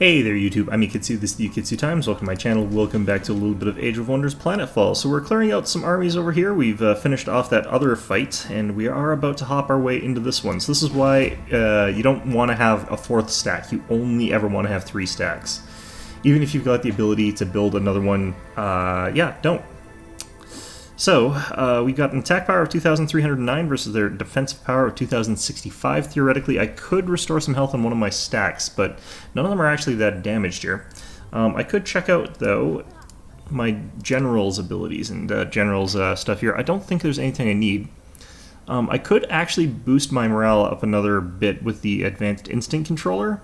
Hey there YouTube, I'm Yukitsu, this is Yukitsu Times, welcome to my channel, welcome back to a little bit of Age of Wonders Planetfall. So we're clearing out some armies over here, we've finished off that other fight, and we are about to hop our way into this one. So this is why you don't want to have a fourth stack, you only ever want to have 3 stacks. Even if you've got the ability to build another one, yeah, don't. So, we've got an attack power of 2,309 versus their defensive power of 2,065. Theoretically, I could restore some health on one of my stacks, but none of them are actually that damaged here. I could check out, though, my General's abilities and General's stuff here. I don't think there's anything I need. I could actually boost my morale up another bit with the Advanced Instinct Controller,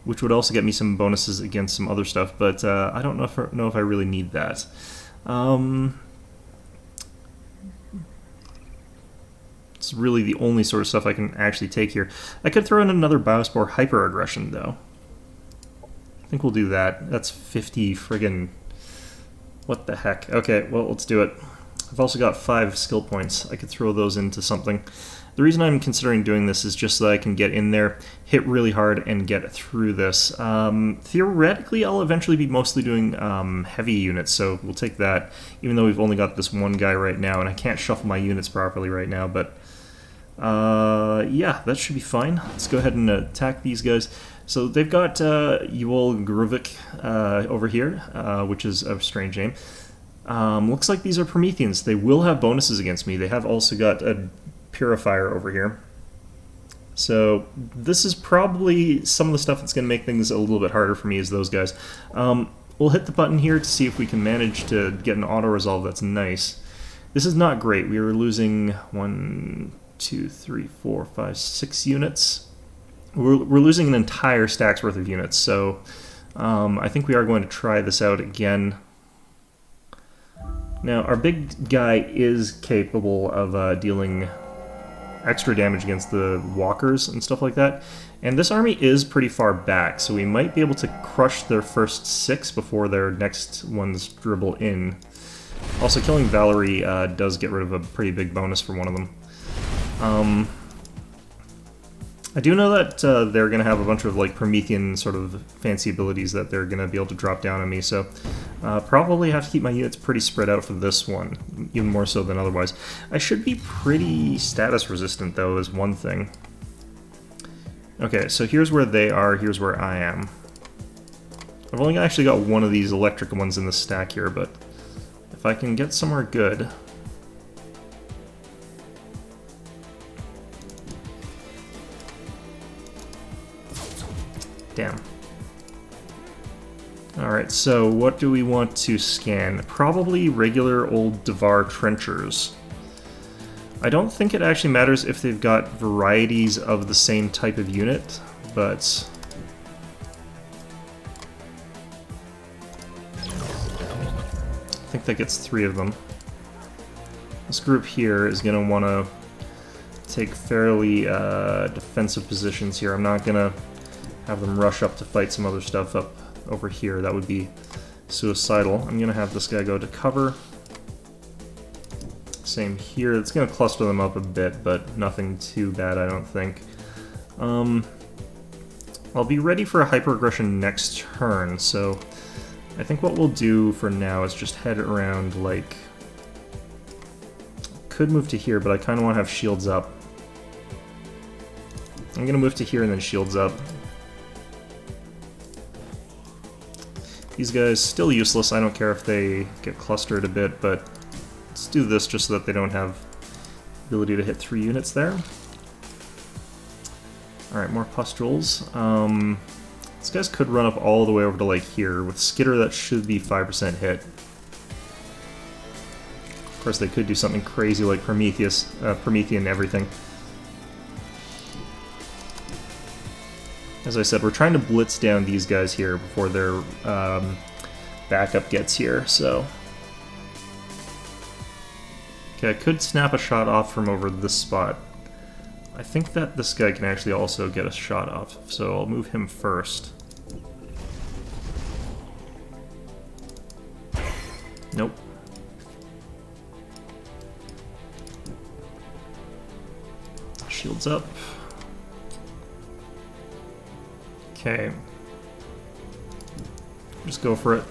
which would also get me some bonuses against some other stuff, but I don't know if I really need that. It's really the only sort of stuff I can actually take here. I could throw in another Biospore Hyper Aggression, though. I think we'll do that. That's 50 friggin... What the heck? Okay, well, let's do it. I've also got 5 skill points. I could throw those into something. The reason I'm considering doing this is just so that I can get in there, hit really hard, and get through this. Theoretically, I'll eventually be mostly doing heavy units, so we'll take that, even though we've only got this one guy right now, and I can't shuffle my units properly right now, but yeah, that should be fine. Let's go ahead and attack these guys. So they've got Yuol Gruvik over here, which is a strange name. Looks like these are Prometheans. They will have bonuses against me. They have also got a Purifier over here. So this is probably some of the stuff that's going to make things a little bit harder for me, is those guys. We'll hit the button here to see if we can manage to get an auto-resolve that's nice. This is not great. We are losing 1, 2, 3, 4, 5, 6 units. We're losing an entire stack's worth of units, so I think we are going to try this out again. Now, our big guy is capable of dealing extra damage against the walkers and stuff like that, and this army is pretty far back, so we might be able to crush their first 6 before their next ones dribble in. Also, killing Valerie does get rid of a pretty big bonus for one of them. I do know that they're going to have a bunch of like Promethean sort of fancy abilities that they're going to be able to drop down on me, so probably have to keep my units pretty spread out for this one, even more so than otherwise. I should be pretty status resistant, though, is one thing. Okay, so here's where they are, here's where I am. I've only actually got one of these electric ones in the stack here, but if I can get somewhere good... Damn. Alright, so what do we want to scan? Probably regular old Devar trenchers. I don't think it actually matters if they've got varieties of the same type of unit, but... I think that gets 3 of them. This group here is going to want to take fairly defensive positions here. I'm not going to have them rush up to fight some other stuff up over here. That would be suicidal. I'm going to have this guy go to cover. Same here. It's going to cluster them up a bit, but nothing too bad, I don't think. I'll be ready for a hyper aggression next turn, so I think what we'll do for now is just head around, like... Could move to here, but I kind of want to have shields up. I'm going to move to here and then shields up. These guys, still useless. I don't care if they get clustered a bit, but let's do this just so that they don't have ability to hit 3 units there. Alright, more pustules. These guys could run up all the way over to like here. With Skitter, that should be 5% hit. Of course, they could do something crazy like Promethean everything. As I said, we're trying to blitz down these guys here before their backup gets here, so... Okay, I could snap a shot off from over this spot. I think that this guy can actually also get a shot off, so I'll move him first. Nope. Shields up. Okay. Just go for it.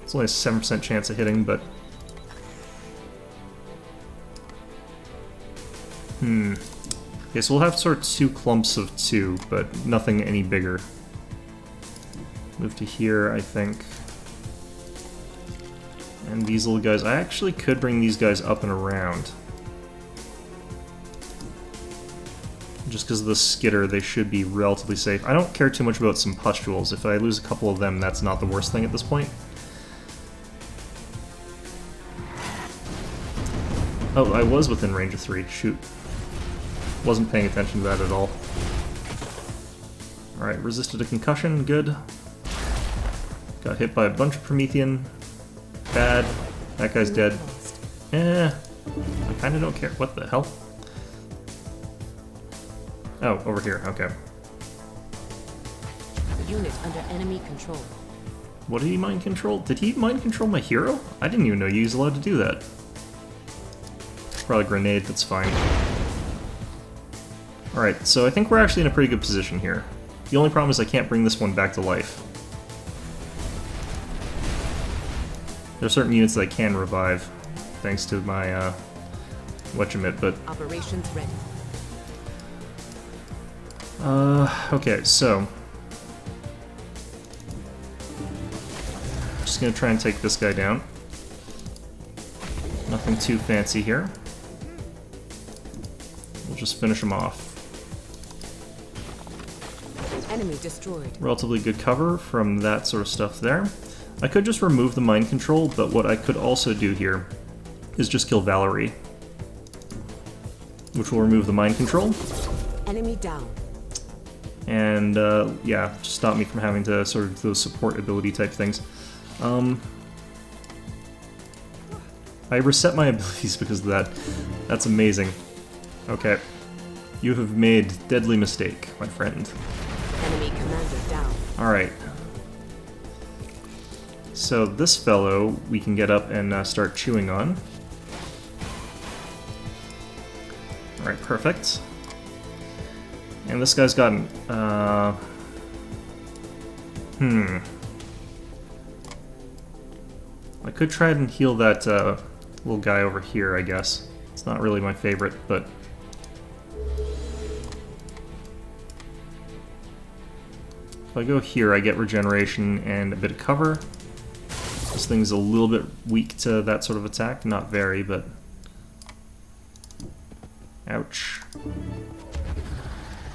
It's only a 7% chance of hitting, but... Okay, so we'll have sort of 2 clumps of 2, but nothing any bigger. Move to here, I think. And these little guys, I actually could bring these guys up and around. Just because of the skitter, they should be relatively safe. I don't care too much about some pustules. If I lose a couple of them, that's not the worst thing at this point. Oh, I was within range of 3. Shoot. Wasn't paying attention to that at all. Alright, resisted a concussion. Good. Got hit by a bunch of Promethean. Bad. That guy's dead. I kinda don't care. What the hell? Oh, over here. Okay. Unit under enemy control. What did he mind control? Did he mind control my hero? I didn't even know he was allowed to do that. Probably a grenade, that's fine. Alright, so I think we're actually in a pretty good position here. The only problem is I can't bring this one back to life. There are certain units that I can revive, thanks to my, whatchamit, but... Operations ready. Okay, so... Just gonna try and take this guy down. Nothing too fancy here. We'll just finish him off. Enemy destroyed. Relatively good cover from that sort of stuff there. I could just remove the mind control, but what I could also do here is just kill Valerie, which will remove the mind control. Enemy down. And, yeah, just stop me from having to sort of those support ability type things. I reset my abilities because of that. That's amazing. Okay. You have made deadly mistake, my friend. Enemy commander down. Alright. So this fellow we can get up and start chewing on. Alright, perfect. And this guy's gotten... I could try and heal that little guy over here, I guess. It's not really my favorite, but... If I go here, I get regeneration and a bit of cover. This thing's a little bit weak to that sort of attack. Not very, but... Ouch.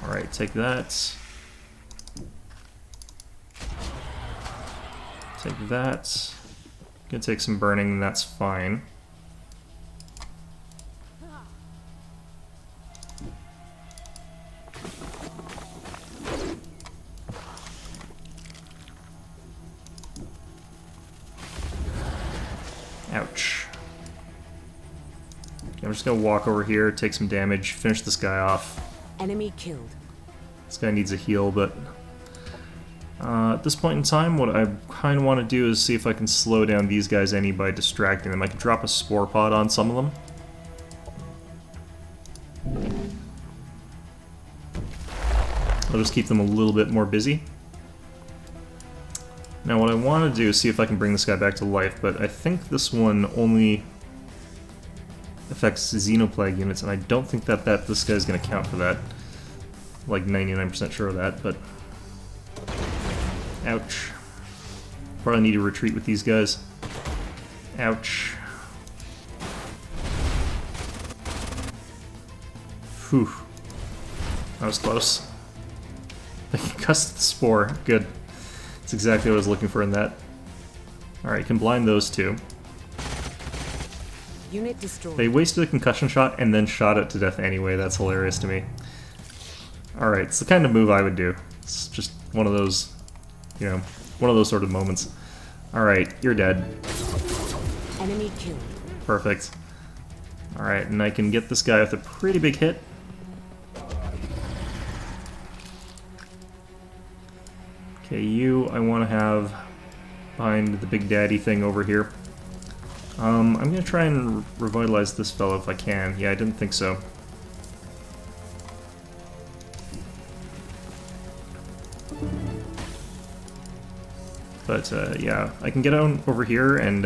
Alright, take that. Take that. Gonna take some burning, and that's fine. Ouch. Okay, I'm just gonna walk over here, take some damage, finish this guy off. Enemy killed. This guy needs a heal, but at this point in time, what I kind of want to do is see if I can slow down these guys any by distracting them. I can drop a spore pod on some of them. I'll just keep them a little bit more busy. Now what I want to do is see if I can bring this guy back to life, but I think this one only affects Xenoplague units, and I don't think that this guy's going to count for that. Like 99% sure of that, but... Ouch. Probably need to retreat with these guys. Ouch. Whew. That was close. I concussed the spore. Good. That's exactly what I was looking for in that. Alright, you can blind those two. Unit destroyed. They wasted a concussion shot and then shot it to death anyway. That's hilarious to me. Alright, it's the kind of move I would do. It's just one of those, you know, one of those sort of moments. Alright, you're dead. Enemy killed. Perfect. Alright, and I can get this guy with a pretty big hit. Okay, you I want to have behind the big daddy thing over here. I'm going to try and revitalize this fellow if I can. Yeah, I didn't think so. But yeah, I can get on over here and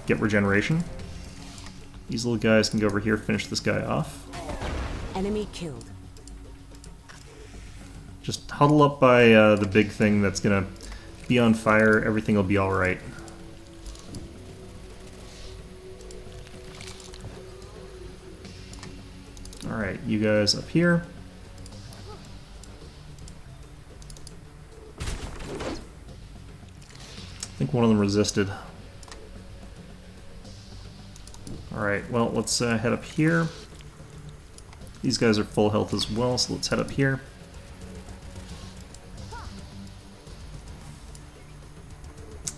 get regeneration. These little guys can go over here, finish this guy off. Enemy killed. Just huddle up by the big thing that's gonna be on fire. Everything will be alright. Alright, you guys up here. I think one of them resisted. Alright, well, let's head up here. These guys are full health as well, so let's head up here.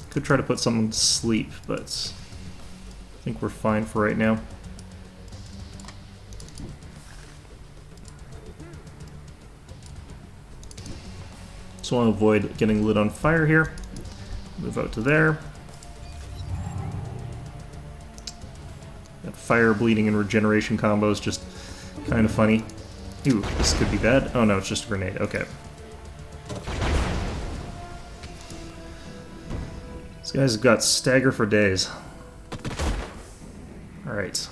Could try to put someone to sleep, but I think we're fine for right now. Just want to avoid getting lit on fire here. Move out to there. That fire, bleeding, and regeneration combo is just kind of funny. Ooh, this could be bad. Oh no, it's just a grenade. Okay. These guys have got stagger for days. Alright.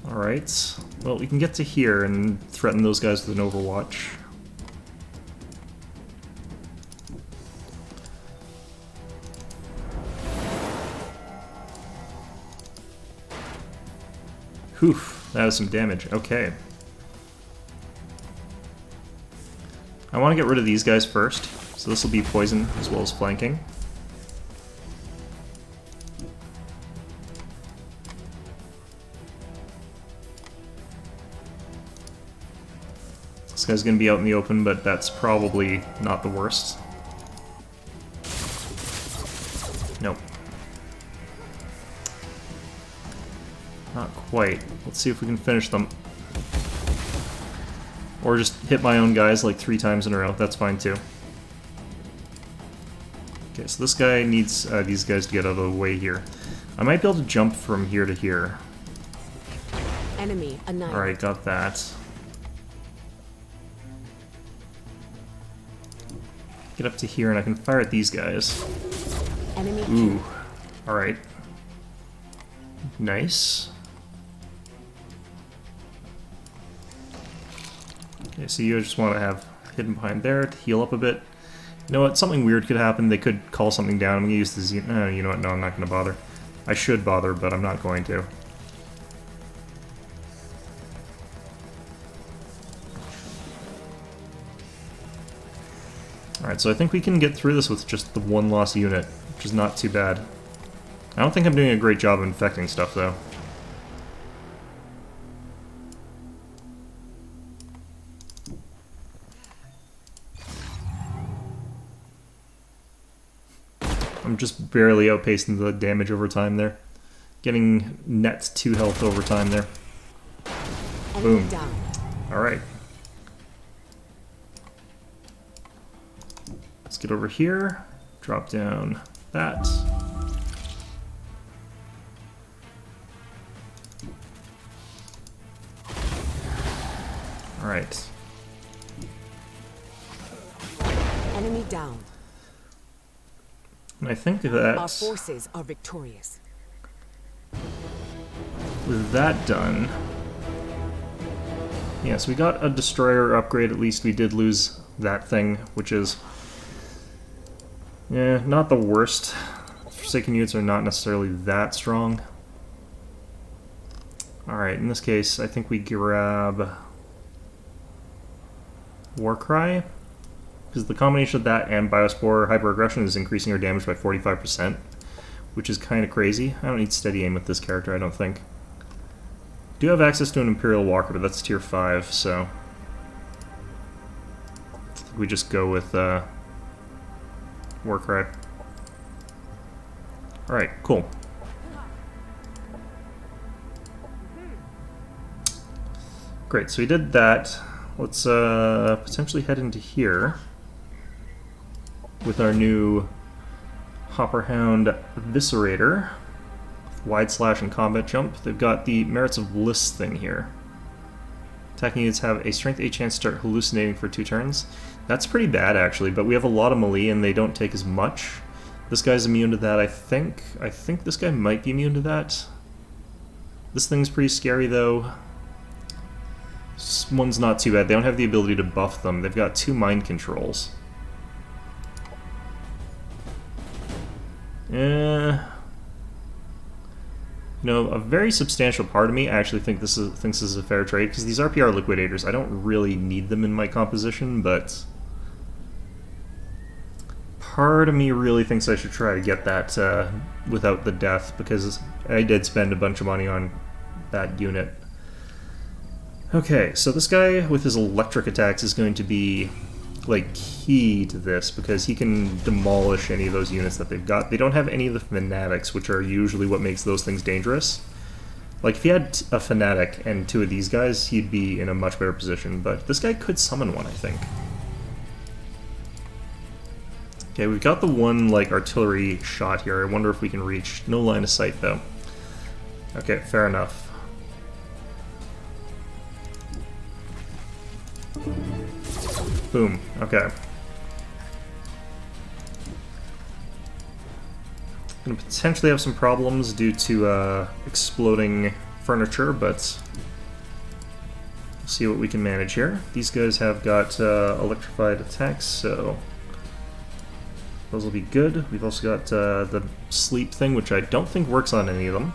Alright. Well, we can get to here and threaten those guys with an overwatch. Whew, that was some damage. Okay. I want to get rid of these guys first, so this will be poison as well as flanking. This guy's going to be out in the open, but that's probably not the worst. Nope. Not quite. Let's see if we can finish them. Or just hit my own guys like 3 times in a row. That's fine too. Okay, so this guy needs these guys to get out of the way here. I might be able to jump from here to here. Enemy annihilated. Alright, got that. Get up to here and I can fire at these guys. Enemy Ooh. killed. Alright. Nice. Okay, so you just want to have hidden behind there to heal up a bit. You know what? Something weird could happen. They could call something down. I'm going to use the no, you know what? No, I'm not going to bother. I should bother, but I'm not going to. Alright, so I think we can get through this with just the 1 lost unit, which is not too bad. I don't think I'm doing a great job of infecting stuff, though. I'm just barely outpacing the damage over time there. Getting net 2 health over time there. Enemy Boom. down. Alright. Let's get over here. Drop down that. Alright. Enemy down. And I think Our that forces are victorious. with that done... Yes, we got a destroyer upgrade. At least we did lose that thing, which is... yeah, not the worst. Forsaken units are not necessarily that strong. Alright, in this case, I think we grab... Warcry? Because the combination of that and Biospore Hyper-Aggression is increasing our damage by 45%, which is kind of crazy. I don't need steady aim with this character, I don't think. Do have access to an Imperial Walker, but that's tier 5, so... I think we just go with Warcry. Alright, cool. Great, so we did that. let's potentially head into here with our new Hopperhound Viscerator. Wide slash and combat jump. They've got the Merits of Bliss thing here. Attacking units have a strength 8 chance to start hallucinating for 2 turns. That's pretty bad actually, but we have a lot of melee and they don't take as much. This guy's immune to that, I think. I think this guy might be immune to that. This thing's pretty scary though. This one's not too bad. They don't have the ability to buff them. They've got 2 mind controls. You know, a very substantial part of me actually thinks this is a fair trade, because these RPR liquidators, I don't really need them in my composition, but part of me really thinks I should try to get that without the death, because I did spend a bunch of money on that unit. Okay, so this guy with his electric attacks is going to be like key to this, because he can demolish any of those units that they've got. They don't have any of the fanatics, which are usually what makes those things dangerous. Like if he had a fanatic and 2 of these guys, he'd be in a much better position, but this guy could summon one, I think. Okay, we've got the one like artillery shot here. I wonder if we can reach. No line of sight though. Okay, fair enough. Boom. Okay. Gonna potentially have some problems due to exploding furniture, but we'll see what we can manage here. These guys have got electrified attacks, so those will be good. We've also got the sleep thing, which I don't think works on any of them.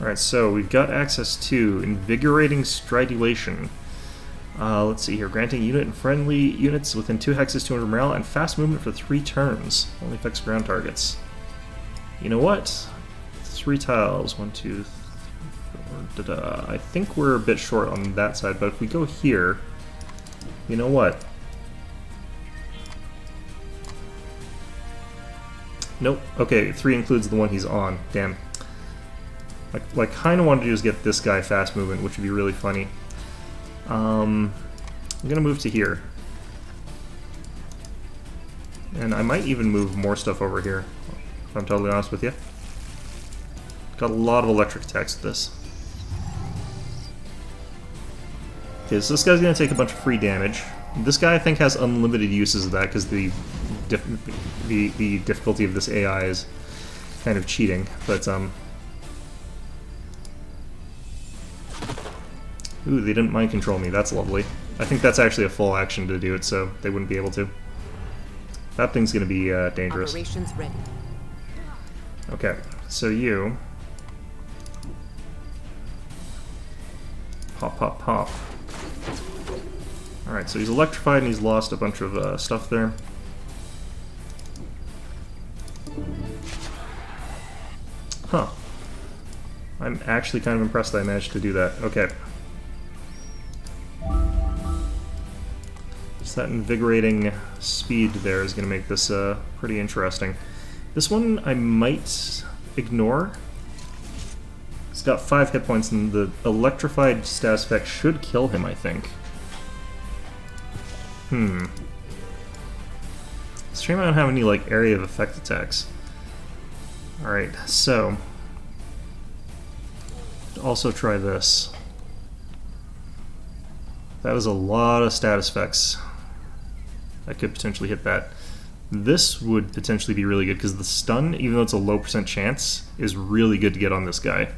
Alright, so we've got access to Invigorating Stridulation. Let's see here. Granting unit and friendly units within 2 hexes 200 morale and fast movement for 3 turns. Only affects ground targets. You know what? 3 tiles. 1, 2, 3, 4. Da-da. I think we're a bit short on that side, but if we go here, you know what? Nope. Okay, 3 includes the one he's on. Damn. Like, kind of wanted to just get this guy fast movement, which would be really funny. I'm gonna move to here, and I might even move more stuff over here. If I'm totally honest with you, got a lot of electric attacks with this. Okay, so this guy's gonna take a bunch of free damage. This guy I think has unlimited uses of that because the difficulty of this AI is kind of cheating, but ooh, they didn't mind control me. That's lovely. I think that's actually a full action to do it, so they wouldn't be able to. That thing's going to be dangerous. Operations ready. Okay, so you pop, pop, pop. All right, so he's electrified and he's lost a bunch of stuff there. Huh. I'm actually kind of impressed that I managed to do that. Okay. That invigorating speed there is going to make this pretty interesting. This one I might ignore. It's got 5 hit points, and the electrified status effect should kill him, I think. It's a shame I don't have any like area of effect attacks. Alright, so also try this. That was a lot of status effects. I could potentially hit that. This would potentially be really good because the stun, even though it's a low % chance, is really good to get on this guy.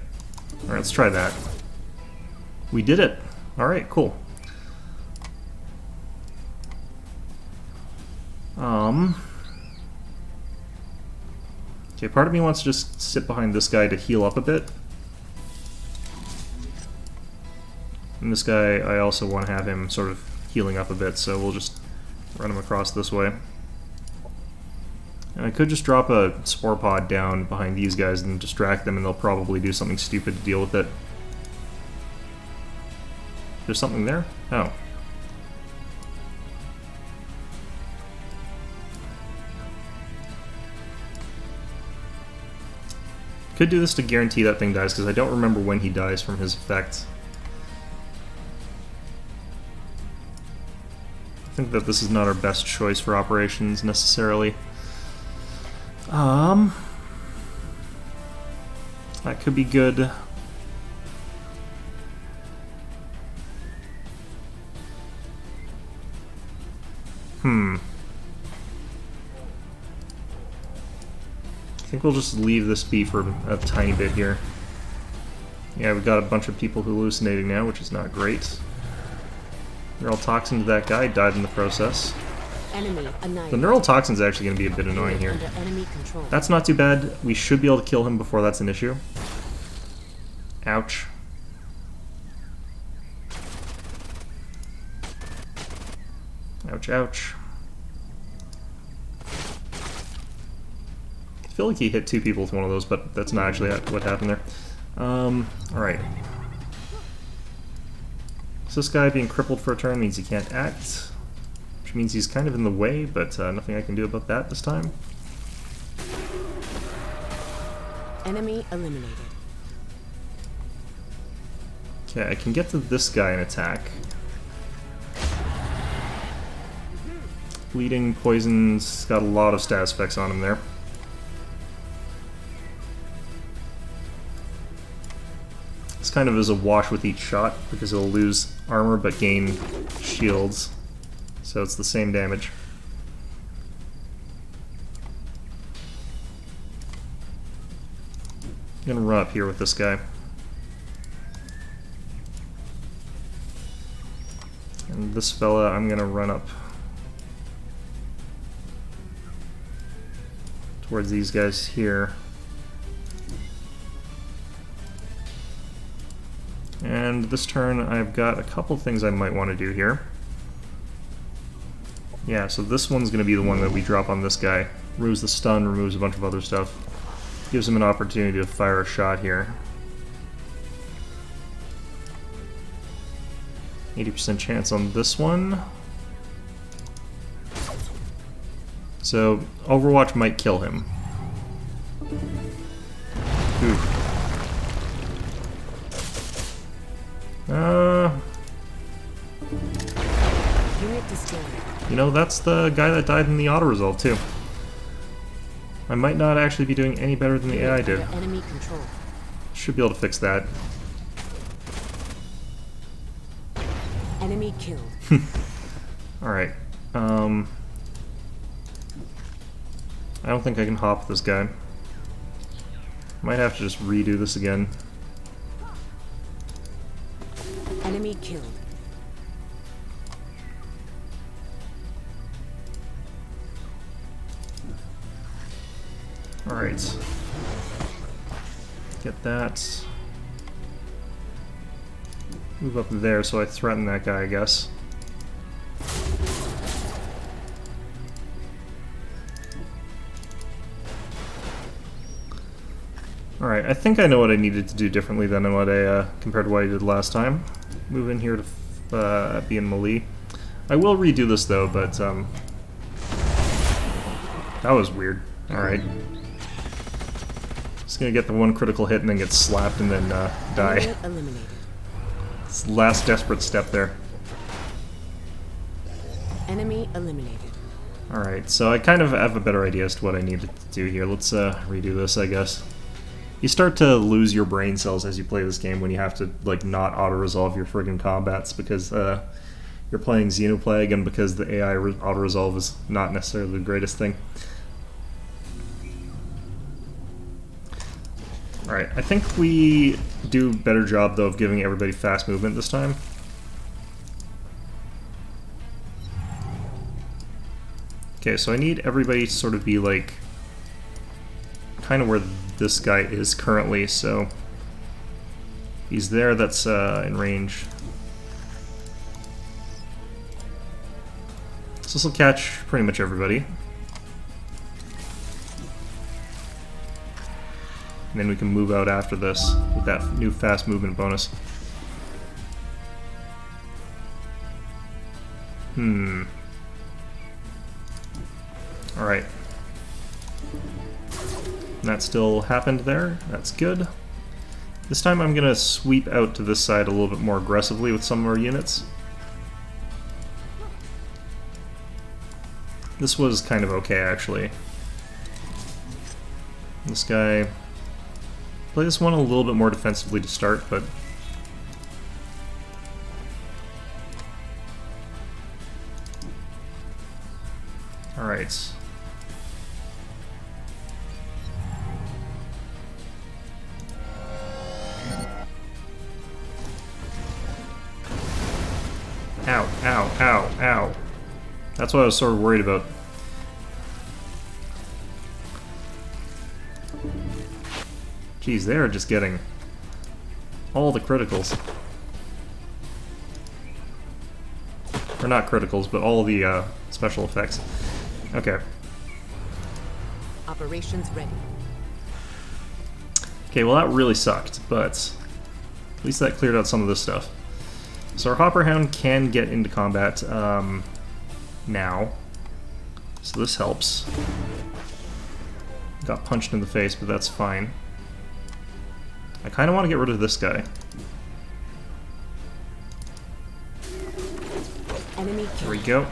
Alright, let's try that. We did it! Alright, cool. Okay, part of me wants to just sit behind this guy to heal up a bit. And this guy, I also want to have him sort of healing up a bit, so we'll just run him across this way. And I could just drop a spore pod down behind these guys and distract them, and they'll probably do something stupid to deal with it. There's something there? Oh. could do this to guarantee that thing dies, because I don't remember when he dies from his effect. I think that this is not our best choice for operations, necessarily. That could be good. I think we'll just leave this be for a tiny bit here. Yeah, we've got a bunch of people hallucinating now, which is not great. Neural toxin to that guy died in the process. Enemy The annihilated. neural toxin is actually going to be a bit annoying here. Under enemy control. That's not too bad. We should be able to kill him before that's an issue. Ouch. Ouch, ouch. I feel like he hit 2 people with one of those, but that's not actually what happened there. Alright. So this guy being crippled for a turn means he can't act, which means he's kind of in the way, but nothing I can do about that this time. Enemy eliminated. Okay, I can get to this guy and attack. Bleeding, poison's got a lot of status effects on him there. This kind of is a wash with each shot, because it'll lose armor but gain shields. So it's the same damage. I'm gonna run up here with this guy. And this fella, I'm gonna run up towards these guys here. And this turn, I've got a couple things I might want to do here. Yeah, so this one's going to be the one that we drop on this guy. Removes the stun, removes a bunch of other stuff. Gives him an opportunity to fire a shot here. 80% chance on this one. So, Overwatch might kill him. Oof. Unit destroyed. You know, that's the guy that died in the auto-resolve, too. I might not actually be doing any better than the AI did. Under enemy control. Should be able to fix that. Enemy killed. Alright. I don't think I can hop this guy. Might have to just redo this again. Enemy killed. Alright. Get that. Move up there so I threaten that guy, I guess. Alright, I think I know what I needed to do differently than what I compared to what I did last time. Move in here to be in melee. I will redo this though, but that was weird. Alright. Just gonna get the one critical hit and then get slapped and then die. Enemy eliminated. It's the last desperate step there. Enemy eliminated. Alright, so I kind of have a better idea as to what I need to do here. Let's redo this, I guess. You start to lose your brain cells as you play this game when you have to, like, not auto-resolve your friggin' combats because you're playing Xenoplague and because the AI auto-resolve is not necessarily the greatest thing. Alright, I think we do a better job, though, of giving everybody fast movement this time. Okay, so I need everybody to sort of be, like, kind of where this guy is currently, so he's there, that's in range. So this will catch pretty much everybody. And then we can move out after this with that new fast movement bonus. Alright. And that still happened there. That's good. This time I'm going to sweep out to this side a little bit more aggressively with some of our units. This was kind of okay, actually. This guy... Play this one a little bit more defensively to start, but... Alright. Ow, ow, ow, ow. That's what I was sort of worried about. Geez, they are just getting all the criticals. Or not criticals, but all the special effects. Okay. Operations ready. Okay, well that really sucked, but at least that cleared out some of this stuff. So our Hopper Hound can get into combat now. So this helps. Got punched in the face, but that's fine. I kind of want to get rid of this guy. Enemy There killed. we go.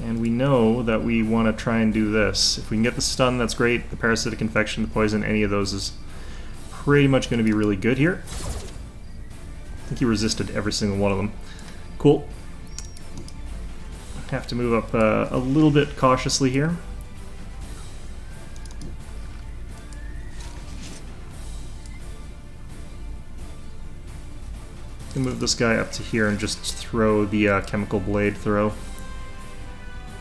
And we know that we want to try and do this. If we can get the stun, that's great. The parasitic infection, the poison, any of those is pretty much going to be really good here. I think he resisted every single one of them. Cool. Have to move up a little bit cautiously here. Can move this guy up to here and just throw the chemical blade throw.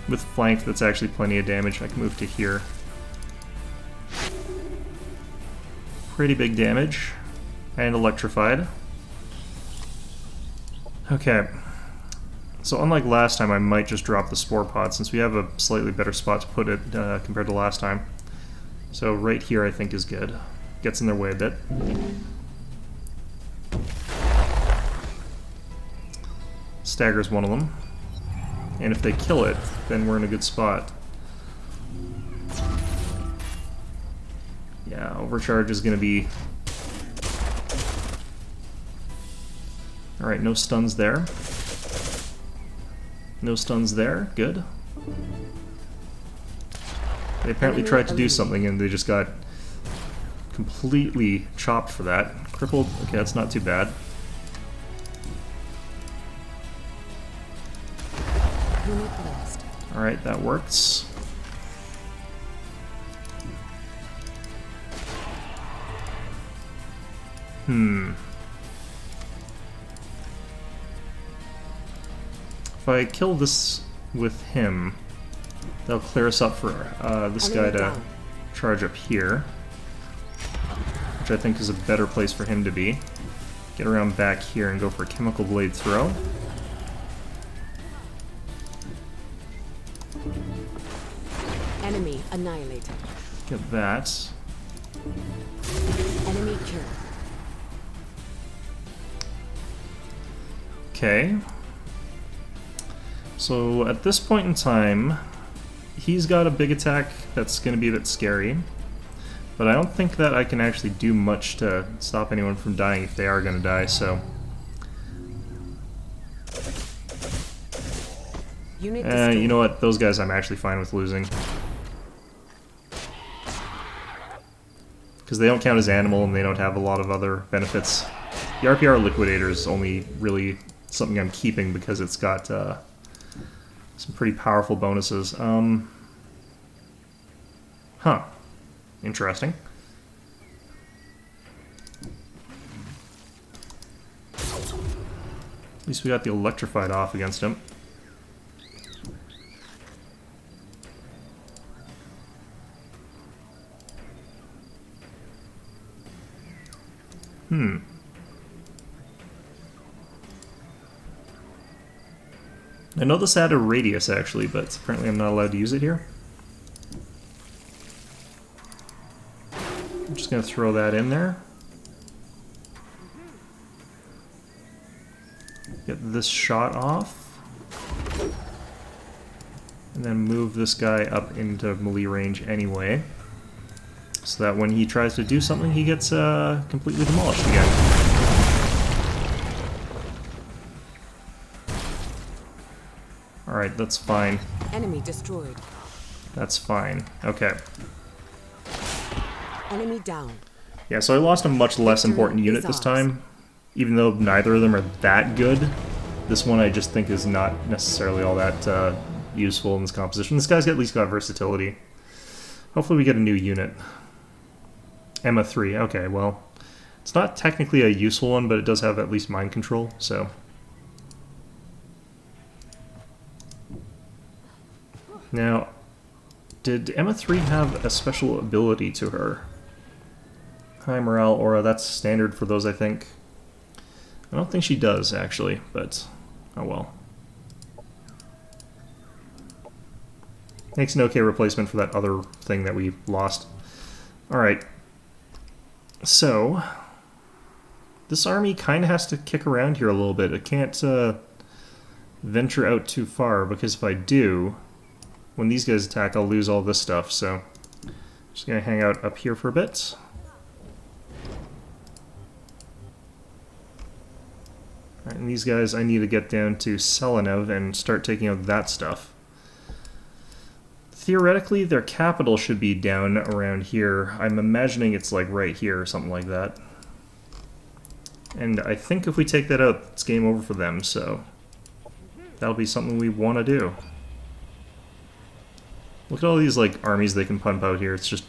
With flank, that's actually plenty of damage. I can move to here. Pretty big damage. And electrified. Okay. So unlike last time, I might just drop the spore pod since we have a slightly better spot to put it compared to last time. So right here I think is good. Gets in their way a bit. Staggers one of them. And if they kill it, then we're in a good spot. Yeah, overcharge is going to be... Alright, no stuns there. No stuns there. Good. They apparently tried to do something and they just got completely chopped for that. Crippled. Okay, that's not too bad. Unit lost. Alright, that works. If I kill this with him, that'll clear us up for this guy to charge up here, which I think is a better place for him to be. Get around back here and go for a chemical blade throw. Enemy annihilated. Get that. Enemy killed. Okay. So at this point in time, he's got a big attack that's going to be a bit scary. But I don't think that I can actually do much to stop anyone from dying if they are going to die, so... Unit destroyed. you know what? Those guys I'm actually fine with losing. Because they don't count as animal and they don't have a lot of other benefits. The RPR Liquidator is only really something I'm keeping because it's got some pretty powerful bonuses. Huh. Interesting. At least we got the electrified off against him. I know this had a radius actually, but apparently I'm not allowed to use it here. I'm just going to throw that in there. Get this shot off. And then move this guy up into melee range anyway. So that when he tries to do something, he gets completely demolished again. Alright, that's fine. Enemy destroyed. That's fine. Okay. Enemy down. Yeah, so I lost a much less important unit this time. Even though neither of them are that good, this one I just think is not necessarily all that useful in this composition. This guy's at least got versatility. Hopefully we get a new unit. Emma 3, okay, well, it's not technically a useful one, but it does have at least mind control, so. Now, did Emma 3 have a special ability to her? High morale aura, that's standard for those, I think. I don't think she does, actually, but oh well. Makes an okay replacement for that other thing that we lost. Alright. So, this army kind of has to kick around here a little bit. It can't venture out too far, because if I do, when these guys attack, I'll lose all this stuff, so I'm just going to hang out up here for a bit. Alright, and these guys I need to get down to Selenev and start taking out that stuff. Theoretically, their capital should be down around here. I'm imagining it's like right here or something like that. And I think if we take that out, it's game over for them, so that'll be something we want to do. Look at all these like armies they can pump out here. It's just,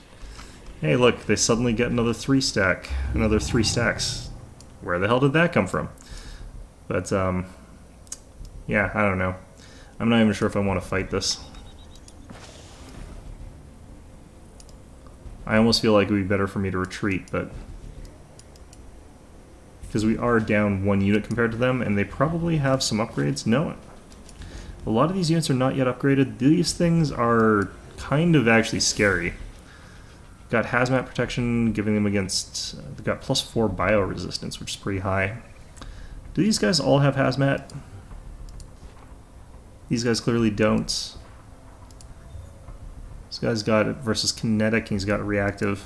hey look, they suddenly get another 3 stack. Another 3 stacks. Where the hell did that come from? But, yeah, I don't know. I'm not even sure if I want to fight this. I almost feel like it would be better for me to retreat, but because we are down 1 unit compared to them, and they probably have some upgrades. No, a lot of these units are not yet upgraded. These things are kind of actually scary. Got hazmat protection, giving them against... they've got +4 bio resistance, which is pretty high. Do these guys all have hazmat? These guys clearly don't. This guy's got it versus kinetic, and he's got reactive.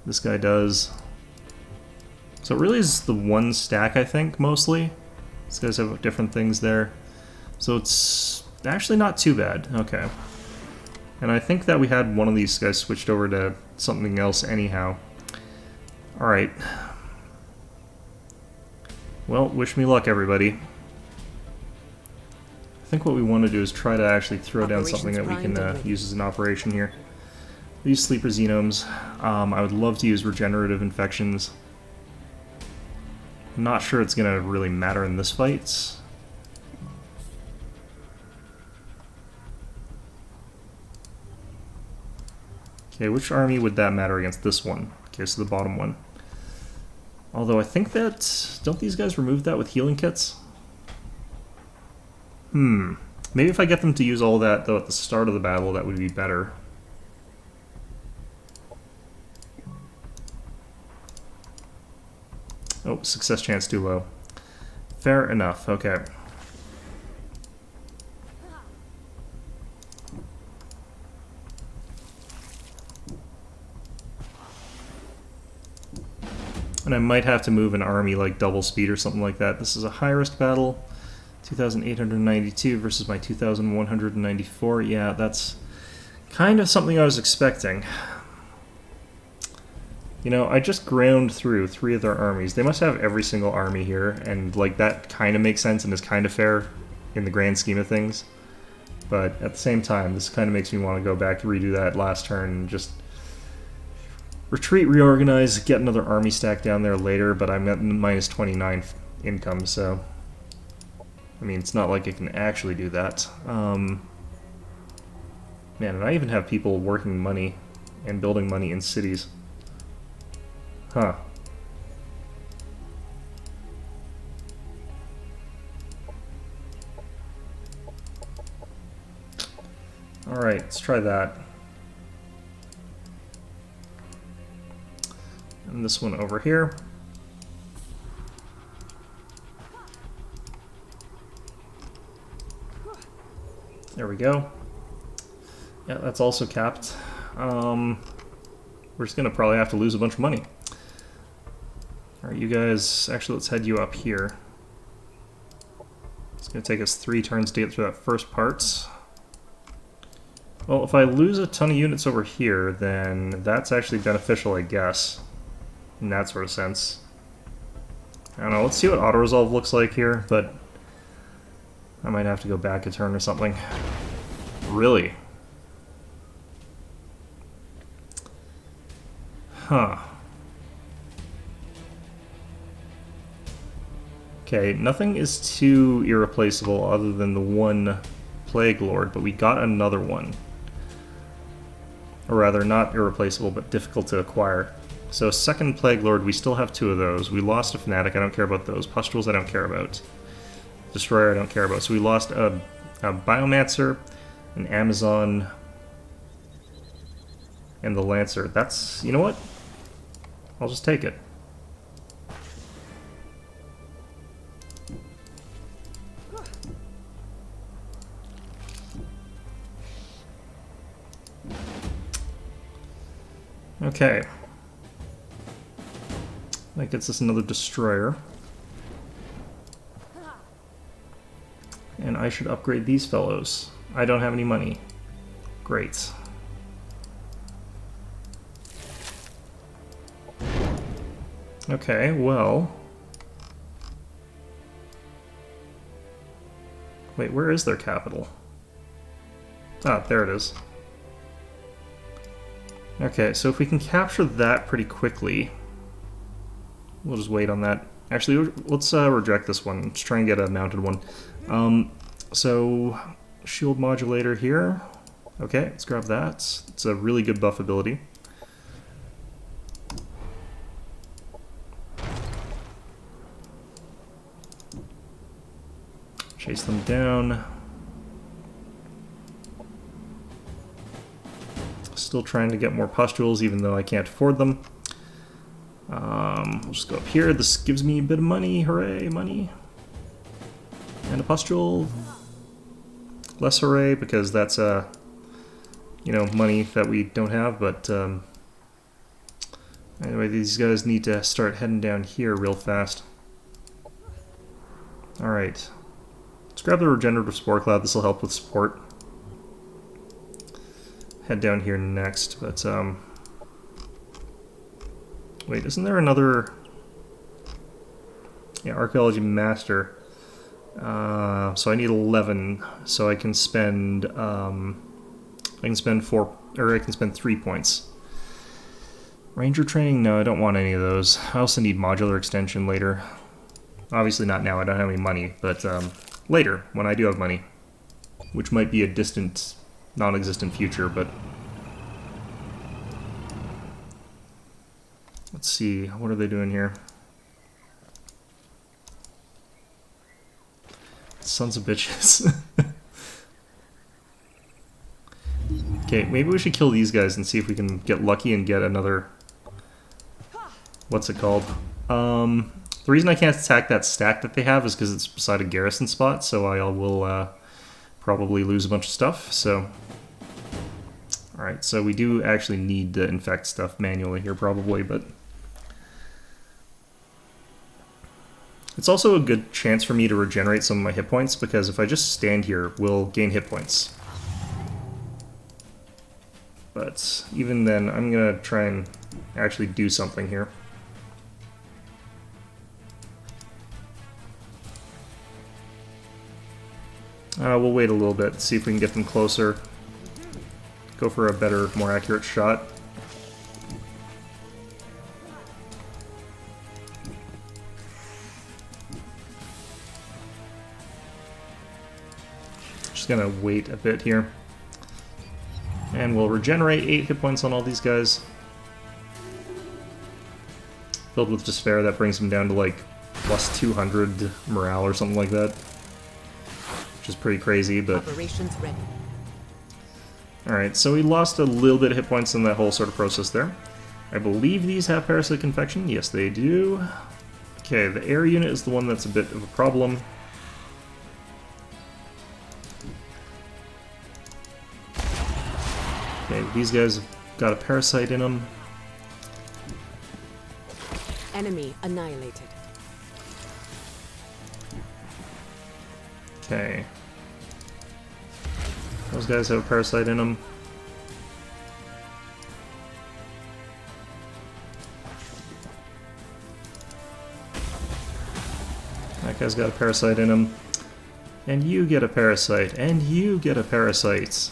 This guy does. So it really is the 1 stack, I think, mostly. These guys have different things there. So it's actually not too bad. Okay. And I think that we had one of these guys switched over to something else anyhow. Alright. Well, wish me luck, everybody. I think what we want to do is try to actually throw down something that we can use as an operation here. Use sleeper xenomes. I would love to use regenerative infections. I'm not sure it's going to really matter in this fight. Okay, which army would that matter against this one? Okay, so the bottom one. Although I think that... don't these guys remove that with healing kits? Maybe if I get them to use all that, though, at the start of the battle, that would be better. Oh, success chance too low. Fair enough, okay. And I might have to move an army like double speed or something like that. This is a high-risk battle. 2,892 versus my 2,194. Yeah, that's kind of something I was expecting. You know, I just ground through 3 of their armies. They must have every single army here, and like that kind of makes sense and is kind of fair in the grand scheme of things. But at the same time, this kind of makes me want to go back and redo that last turn and just retreat, reorganize, get another army stack down there later, but I'm at minus 29 income, so... I mean, it's not like I can actually do that. Man, and I even have people working money and building money in cities. Huh. Alright, let's try that. And this one over here. There we go. Yeah, that's also capped. We're just gonna probably have to lose a bunch of money. Alright, you guys, actually let's head you up here. It's gonna take us 3 turns to get through that first part. Well, if I lose a ton of units over here, then that's actually beneficial, I guess. In that sort of sense. I don't know, let's see what auto-resolve looks like here, but I might have to go back a turn or something. Really? Huh. Okay, nothing is too irreplaceable other than the one Plague Lord, but we got another one. Or rather, not irreplaceable, but difficult to acquire. So second Plague Lord, we still have 2 of those. We lost a Fanatic, I don't care about those. Pustules, I don't care about. Destroyer, I don't care about. So we lost a Biomancer, an Amazon, and the Lancer. That's, you know what? I'll just take it. Okay. That gets us another destroyer. And I should upgrade these fellows. I don't have any money. Great. Okay, well... Wait, where is their capital? Ah, there it is. Okay, so if we can capture that pretty quickly... We'll just wait on that. Actually, let's reject this one. Let's try and get a mounted one. So, shield modulator here. Okay, let's grab that. It's a really good buff ability. Chase them down. Still trying to get more pustules, even though I can't afford them. We'll just go up here. This gives me a bit of money. Hooray, money. And a pustule. Less hooray, because that's, you know, money that we don't have, but, anyway, these guys need to start heading down here real fast. Alright. Let's grab the Regenerative Spore Cloud. This will help with support. Head down here next, but, wait, isn't there another... Yeah, Archaeology Master. So I need 11, so I can spend, I can spend 3 points. Ranger Training? No, I don't want any of those. I also need Modular Extension later. Obviously not now, I don't have any money, but, later, when I do have money. Which might be a distant, non-existent future, but... Let's see, what are they doing here? Sons of bitches. Okay, maybe we should kill these guys and see if we can get lucky and get another... What's it called? The reason I can't attack that stack that they have is because it's beside a garrison spot, so I will probably lose a bunch of stuff, so... Alright, so we do actually need to infect stuff manually here probably, but... It's also a good chance for me to regenerate some of my hit points, because if I just stand here, we'll gain hit points. But even then, I'm gonna try and actually do something here. We'll wait a little bit, see if we can get them closer. Go for a better, more accurate shot. Just gonna wait a bit here. And we'll regenerate 8 hit points on all these guys. Filled with Despair, that brings them down to like plus 200 morale or something like that. Which is pretty crazy, but... Operations ready. Alright, so we lost a little bit of hit points in that whole sort of process there. I believe these have Parasitic Infection. Yes, they do. Okay, the air unit is the one that's a bit of a problem. Okay, these guys have got a parasite in them. Enemy annihilated. Okay. Those guys have a parasite in them. That guy's got a parasite in him. And you get a parasite. And you get a parasite.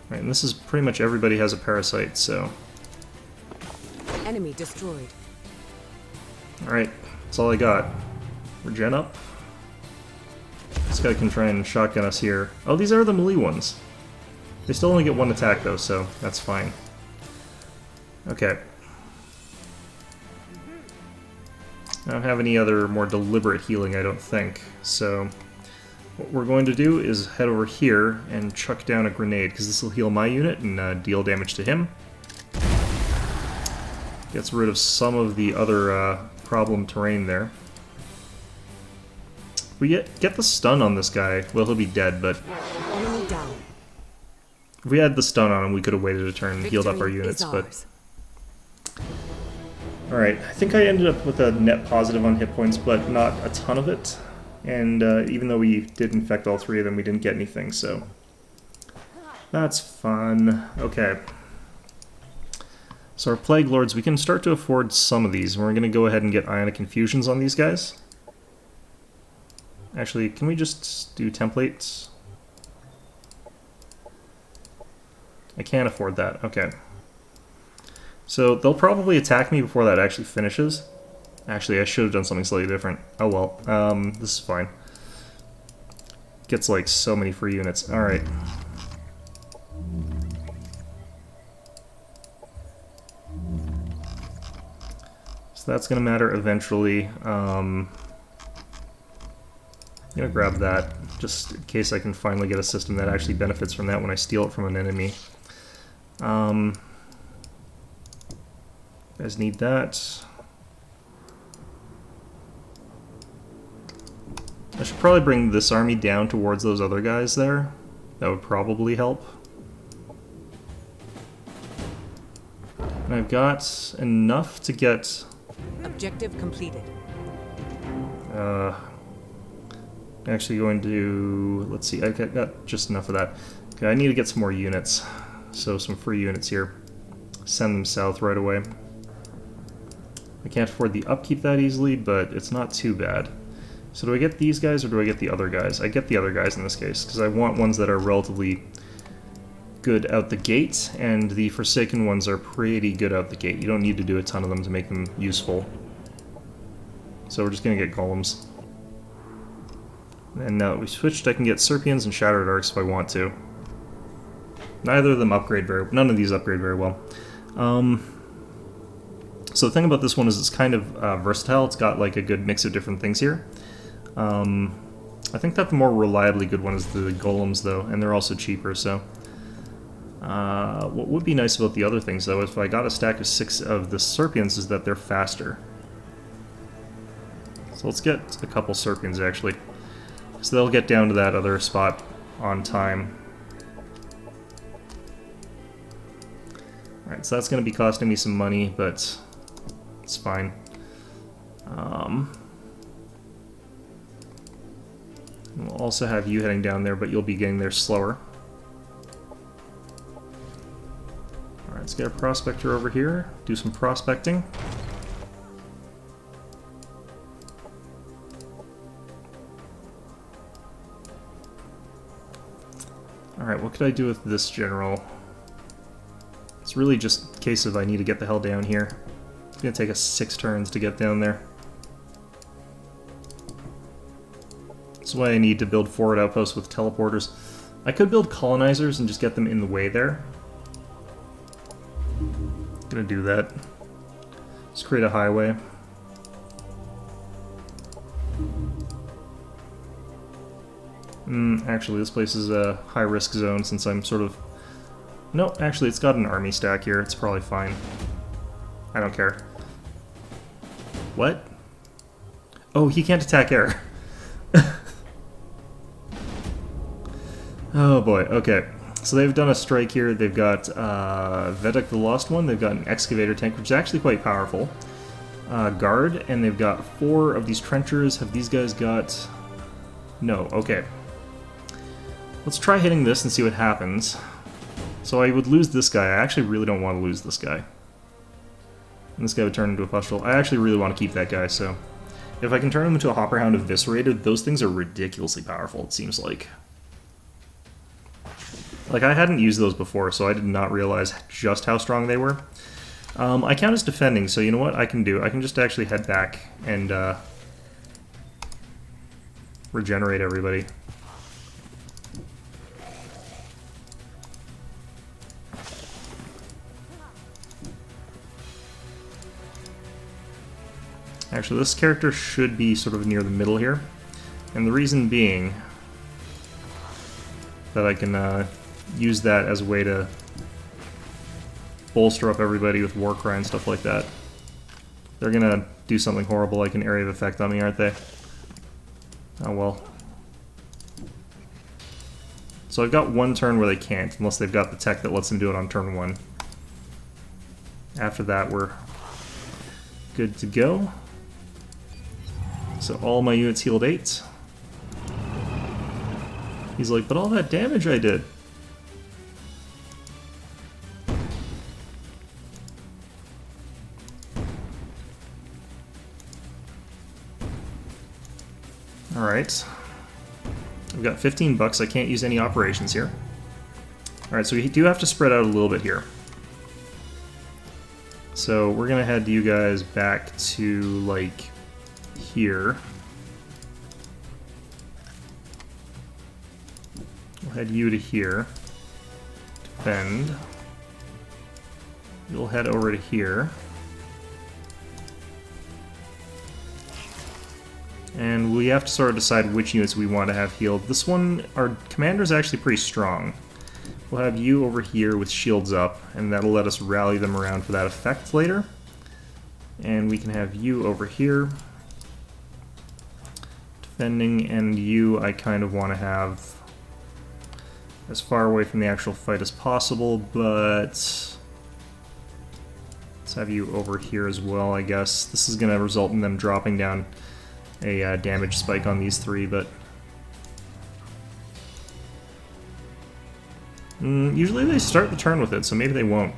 Right, and this is pretty much everybody has a parasite, so... Enemy destroyed. Alright, that's all I got. Regen up. This guy can try and shotgun us here. Oh, these are the melee ones. They still only get one attack though, so that's fine. Okay. I don't have any other more deliberate healing, I don't think. So what we're going to do is head over here and chuck down a grenade, because this will heal my unit and deal damage to him. Gets rid of some of the other problem terrain there. If we get the stun on this guy, well, he'll be dead, but Enemy down. if we had the stun on him, we could have waited a turn and healed up our Victory units, is but... ours. Alright, I think I ended up with a net positive on hit points, but not a ton of it. And even though we did infect all three of them, we didn't get anything, so... That's fun. Okay. So our Plague Lords, we can start to afford some of these. We're going to go ahead and get Ionic Infusions on these guys. Actually, can we just do templates? I can't afford that. Okay. So they'll probably attack me before that actually finishes. Actually, I should have done something slightly different. Oh well. This is fine. Gets like so many free units. Alright. So that's going to matter eventually. I'm going to grab that, just in case I can finally get a system that actually benefits from that when I steal it from an enemy. You guys need that. I should probably bring this army down towards those other guys there. That would probably help. And I've got enough to get... Objective completed. Actually going to... Let's see, I got just enough of that. Okay, I need to get some more units. So some free units here. Send them south right away. I can't afford the upkeep that easily, but it's not too bad. So do I get these guys or do I get the other guys? I get the other guys in this case, because I want ones that are relatively good out the gate, and the Forsaken ones are pretty good out the gate. You don't need to do a ton of them to make them useful. So we're just going to get golems. And now that we switched, I can get Serpions and Shattered Arcs if I want to. Neither of them upgrade very... None of these upgrade very well. So the thing about this one is it's kind of versatile. It's got like a good mix of different things here. I think that the more reliably good one is the golems, though, and they're also cheaper, so... what would be nice about the other things, though, if I got a stack of 6 of the Serpions, is that they're faster. So let's get a couple Serpions, actually. So they'll get down to that other spot on time. Alright, so that's going to be costing me some money, but it's fine. We'll also have you heading down there, but you'll be getting there slower. Alright, let's get a prospector over here, do some prospecting. Alright, what could I do with this general? It's really just a case of I need to get the hell down here. It's going to take us 6 turns to get down there. That's why I need to build forward outposts with teleporters. I could build colonizers and just get them in the way there. Gonna do that. Let's create a highway. Actually, this place is a high-risk zone since I'm sort of... No, actually, it's got an army stack here. It's probably fine. I don't care. What? Oh, he can't attack air. Oh boy, okay. So they've done a strike here. They've got Vedek the Lost One. They've got an Excavator tank, which is actually quite powerful. Guard, and they've got 4 of these trenchers. Have these guys got... No, okay. Let's try hitting this and see what happens. So I would lose this guy. I actually really don't want to lose this guy. And this guy would turn into a pustule. I actually really want to keep that guy, so... If I can turn him into a Hopper Hound Eviscerated, those things are ridiculously powerful, it seems like. Like, I hadn't used those before, so I did not realize just how strong they were. I count as defending, so you know what I can do? I can just actually head back and regenerate everybody. Actually, this character should be sort of near the middle here. And the reason being that I can use that as a way to bolster up everybody with Warcry and stuff like that. They're gonna do something horrible like an area of effect on me, aren't they? Oh well. So I've got one turn where they can't, unless they've got the tech that lets them do it on turn 1. After that, we're good to go. So all my units healed 8. He's like, but all that damage I did. Alright. I've got 15 bucks. I can't use any operations here. Alright, so we do have to spread out a little bit here. So we're going to head you guys back to, like, here. We'll head you to here. Defend. You'll head over to here. And we have to sort of decide which units we want to have healed. This one, our commander's actually pretty strong. We'll have you over here with shields up, and that'll let us rally them around for that effect later. And we can have you over here. Defending, and you I kind of want to have as far away from the actual fight as possible, but let's have you over here as well, I guess. This is going to result in them dropping down a damage spike on these 3, but usually they start the turn with it, so maybe they won't.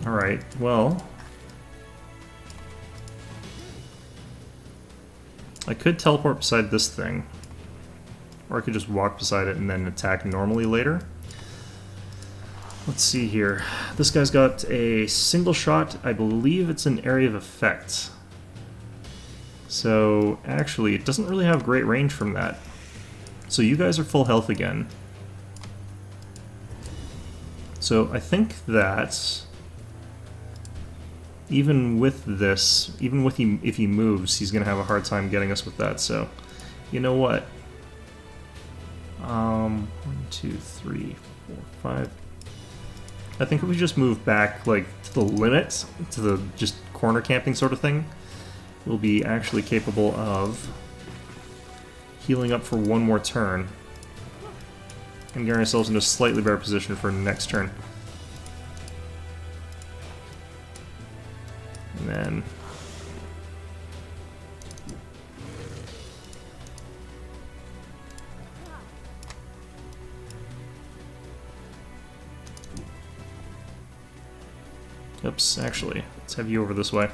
Alright, well, I could teleport beside this thing, or I could just walk beside it and then attack normally later. Let's see here. This guy's got a single shot. I believe it's an area of effect. So, actually, it doesn't really have great range from that. So you guys are full health again. So I think that even with this, even with if he moves, he's going to have a hard time getting us with that. So, you know what? 1, 2, 3, 4, 5. I think if we just move back, like, to the limit, to the just corner camping sort of thing, we'll be actually capable of healing up for one more turn and getting ourselves into a slightly better position for next turn. And then oops, actually, let's have you over this way.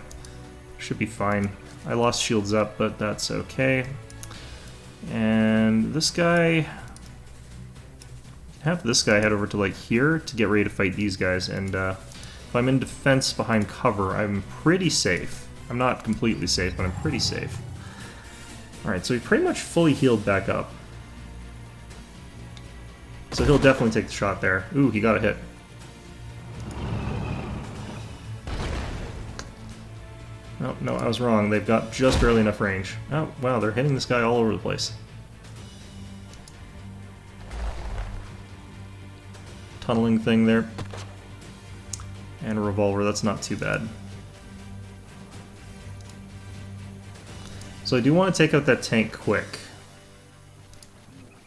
Should be fine. I lost shields up, but that's okay. And this guy... have this guy head over to, like, here to get ready to fight these guys, and if I'm in defense behind cover, I'm pretty safe. I'm not completely safe, but I'm pretty safe. Alright, so he pretty much fully healed back up. So he'll definitely take the shot there. Ooh, he got a hit. Oh, no, I was wrong. They've got just barely enough range. Oh, wow, they're hitting this guy all over the place. Tunneling thing there. And a revolver, that's not too bad. So I do want to take out that tank quick.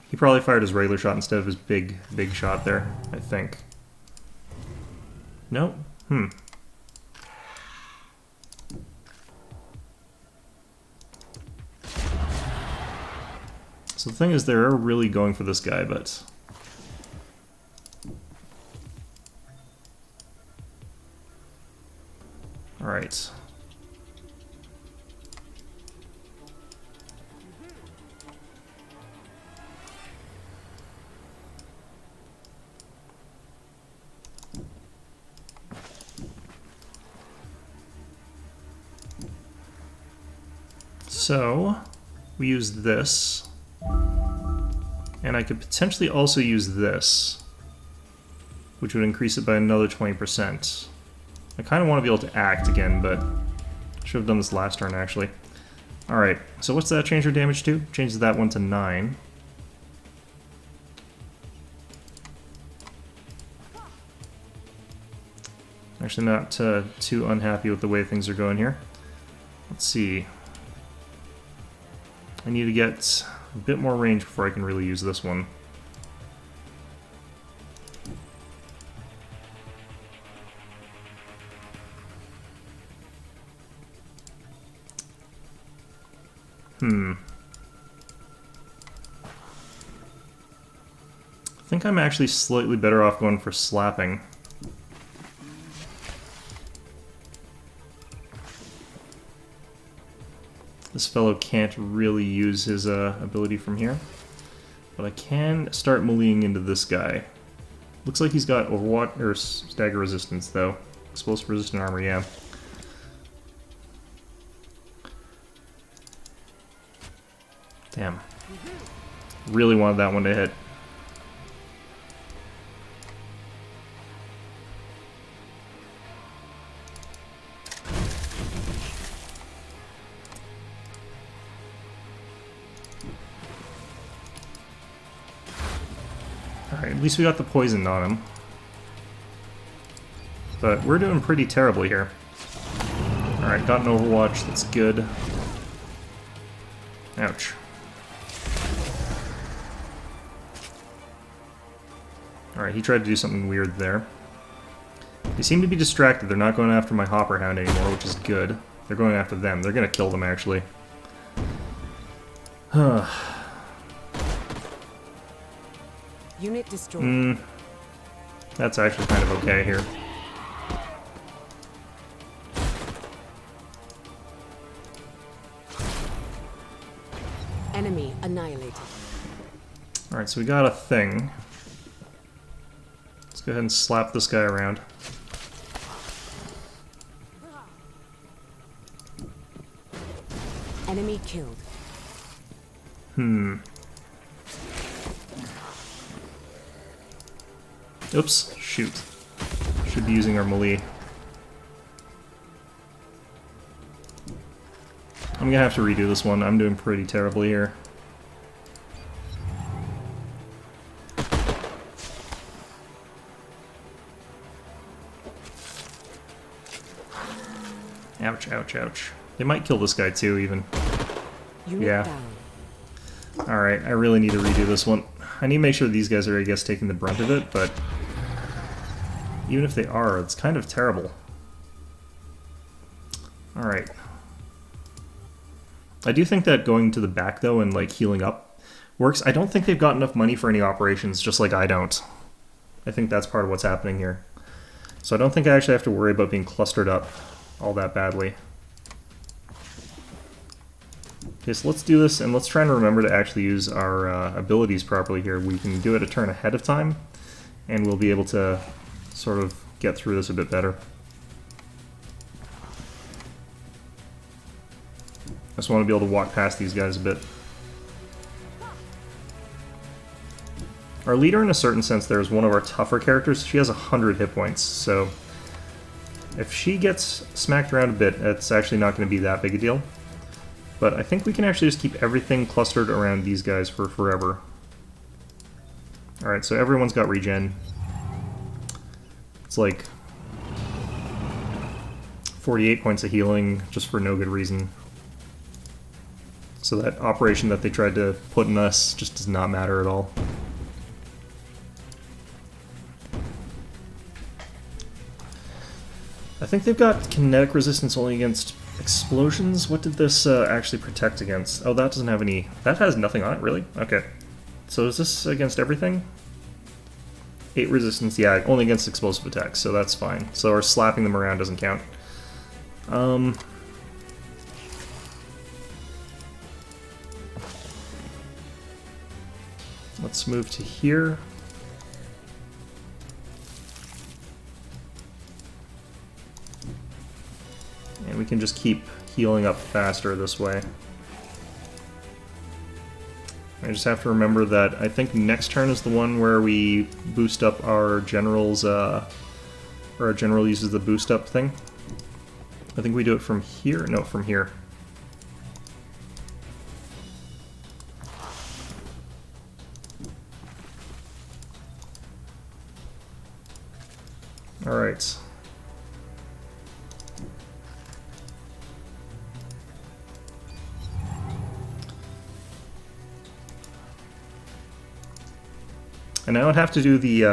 He probably fired his regular shot instead of his big shot there, I think. Nope. So the thing is, they're really going for this guy, but... Alright. So, we use this. And I could potentially also use this, which would increase it by another 20%. I kind of want to be able to act again, but I should have done this last turn, actually. Alright, so what's that change your damage to? Changes that one to 9. Actually not too unhappy with the way things are going here. Let's see. I need to get a bit more range before I can really use this one. I think I'm actually slightly better off going for slapping. This fellow can't really use his ability from here. But I can start meleeing into this guy. Looks like he's got Overwatch or stagger resistance though. Explosive resistant armor, yeah. Damn. Really wanted that one to hit. Alright, at least we got the poison on him. But we're doing pretty terribly here. Alright, got an Overwatch, that's good. Ouch. Alright, he tried to do something weird there. They seem to be distracted. They're not going after my Hopper Hound anymore, which is good. They're going after them. They're going to kill them, actually. Unit destroyed. That's actually kind of okay here. Enemy annihilated. Alright, so we got a thing. Let's go ahead and slap this guy around. Enemy killed. Oops, shoot. Should be using our melee. I'm gonna have to redo this one. I'm doing pretty terribly here. Ouch, ouch, ouch. They might kill this guy too, even. Unit Yeah. down. Alright, I really need to redo this one. I need to make sure these guys are, I guess, taking the brunt of it, but even if they are, it's kind of terrible. Alright. I do think that going to the back, though, and, like, healing up works. I don't think they've got enough money for any operations, just like I don't. I think that's part of what's happening here. So I don't think I actually have to worry about being clustered up all that badly. Okay, so let's do this, and let's try and remember to actually use our abilities properly here. We can do it a turn ahead of time, and we'll be able to sort of get through this a bit better. I just want to be able to walk past these guys a bit. Our leader, in a certain sense, there is one of our tougher characters. She has 100 hit points, so if she gets smacked around a bit, it's actually not going to be that big a deal. But I think we can actually just keep everything clustered around these guys for forever. Alright, so everyone's got regen. It's like 48 points of healing, just for no good reason. So that operation that they tried to put in us just does not matter at all. I think they've got kinetic resistance only against explosions. What did this actually protect against? Oh, that doesn't have any... That has nothing on it, really? Okay. So is this against everything? 8 resistance, yeah, only against explosive attacks, so that's fine. So our slapping them around doesn't count. Let's move to here. And we can just keep healing up faster this way. I just have to remember that I think next turn is the one where we boost up our generals, or our general uses the boost up thing. I think we do it from here. No, from here. Alright. And I don't have to do the,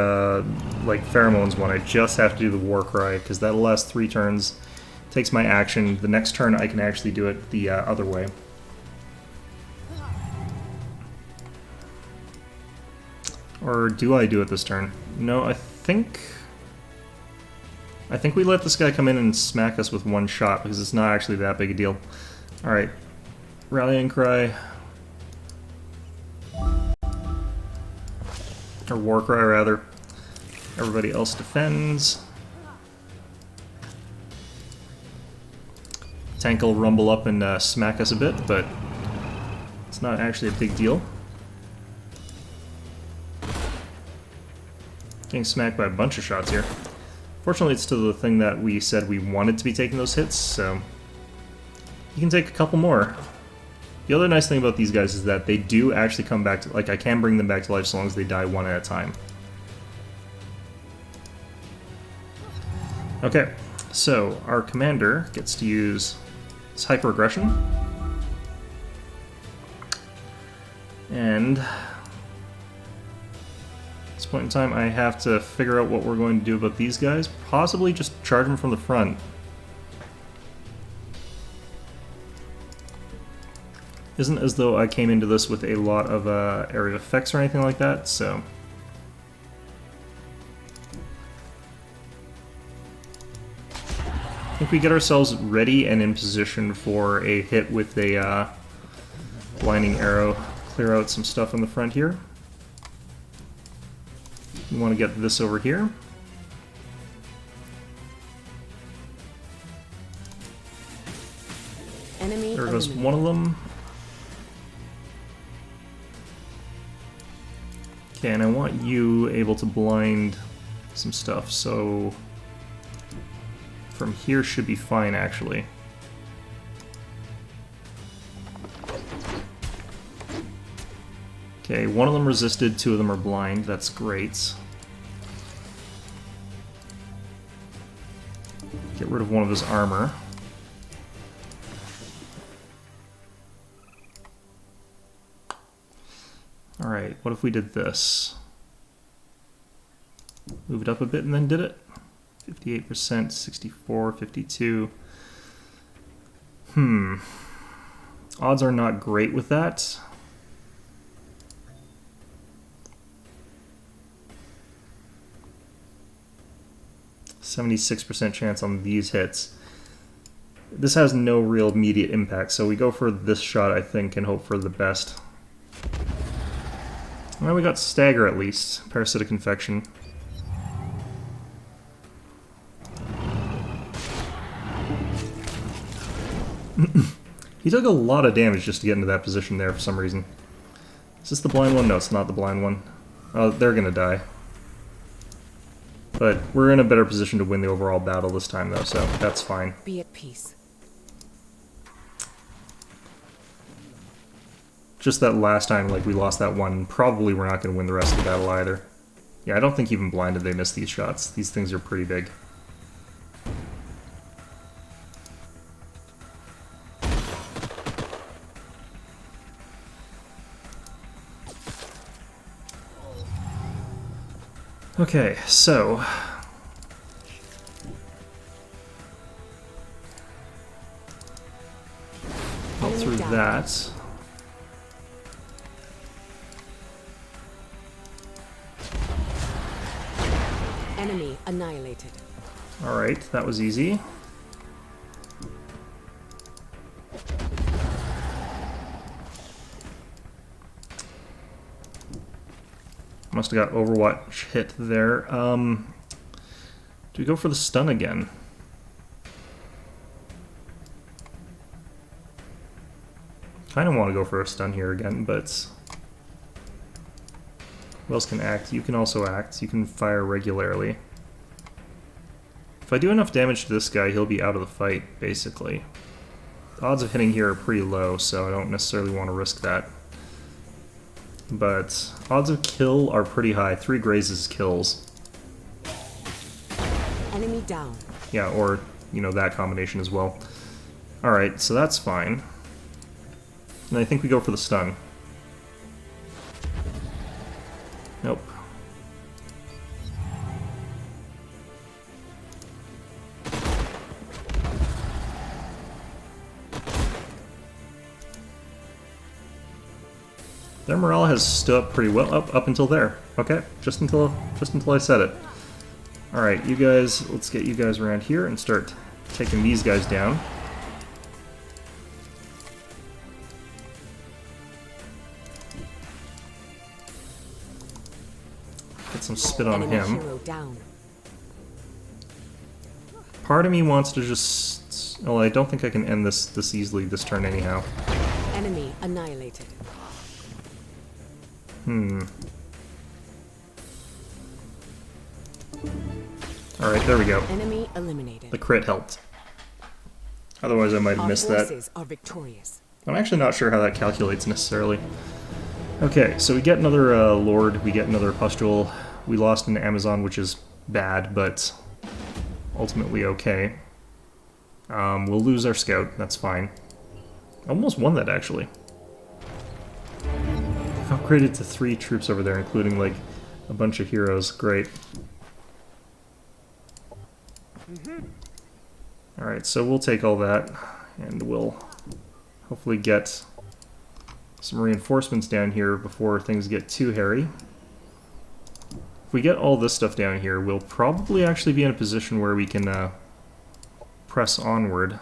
like, pheromones one, I just have to do the war cry, because that'll last 3 turns, takes my action. The next turn I can actually do it the other way. Or do I do it this turn? No, I think we let this guy come in and smack us with 1 shot, because it's not actually that big a deal. Alright. Rallying cry. Or war cry, rather. Everybody else defends. Tank will rumble up and smack us a bit, but it's not actually a big deal. Getting smacked by a bunch of shots here. Fortunately, it's to the thing that we said we wanted to be taking those hits, so you can take a couple more. The other nice thing about these guys is that they do actually come back to, like, I can bring them back to life so long as they die 1 at a time. Okay, so our commander gets to use his hyper aggression. And at this point in time, I have to figure out what we're going to do about these guys. Possibly just charge them from the front. Isn't as though I came into this with a lot of area effects or anything like that, so... I think we get ourselves ready and in position for a hit with a blinding arrow. Clear out some stuff in the front here. We want to get this over here. Enemy there goes eliminated. one of them. Okay, and I want you able to blind some stuff, so from here should be fine, actually. Okay, one of them resisted, 2 of them are blind, that's great. Get rid of one of his armor. Alright, what if we did this? Move it up a bit and then did it? 58%, 64, 52. Odds are not great with that. %76% chance on these hits. This has no real immediate impact, so we go for this shot, I think, and hope for the best. Well, we got stagger at least. Parasitic infection. He took a lot of damage just to get into that position there for some reason. Is this the blind one? No, it's not the blind one. Oh, they're gonna die. But we're in a better position to win the overall battle this time, though, so that's fine. Be at peace. Just that last time, like, we lost that one, probably we're not going to win the rest of the battle either. Yeah, I don't think even blinded they missed these shots. These things are pretty big. Okay, so well, through that. Enemy annihilated. Alright, that was easy. Must have got Overwatch hit there. Do we go for the stun again? Kind of want to go for a stun here again, but who else can act? You can also act. You can fire regularly. If I do enough damage to this guy, he'll be out of the fight, basically. The odds of hitting here are pretty low, so I don't necessarily want to risk that. But odds of kill are pretty high. 3 grazes kills. Enemy down. Yeah, or, you know, that combination as well. Alright, so that's fine. And I think we go for the stun. Nope. Their morale has stood up pretty well up until there. Okay, just until I said it. All right, you guys, let's get you guys around here and start taking these guys down. Get some spit on Enemy him. hero down. Part of me wants to just... Well, I don't think I can end this easily this turn anyhow. Enemy annihilated. Alright, there we go. Enemy eliminated. The crit helped. Otherwise I might have missed Our that. forces are victorious. I'm actually not sure how that calculates necessarily. Okay, so we get another Lord, we get another Pustule. We lost an Amazon, which is bad, but ultimately okay. We'll lose our Scout, that's fine. Almost won that, actually. Upgraded to 3 troops over there, including, like, a bunch of heroes. Great. Alright, so we'll take all that, and we'll hopefully get some reinforcements down here before things get too hairy. If we get all this stuff down here, we'll probably actually be in a position where we can press onward.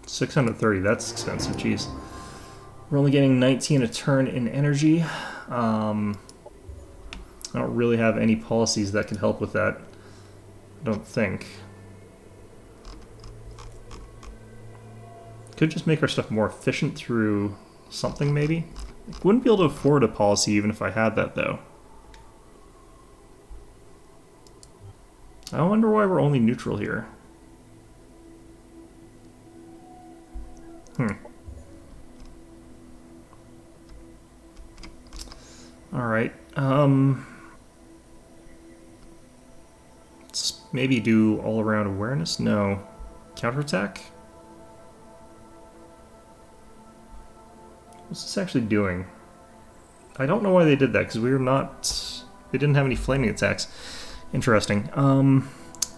$630, that's expensive, jeez. We're only getting 19 a turn in energy. I don't really have any policies that can help with that. I don't think. Could just make our stuff more efficient through something, maybe? Wouldn't be able to afford a policy even if I had that, though. I wonder why we're only neutral here. Alright, let's maybe do all-around awareness? No. Counterattack? What's this actually doing? I don't know why they did that, because we were not... They didn't have any flaming attacks. Interesting.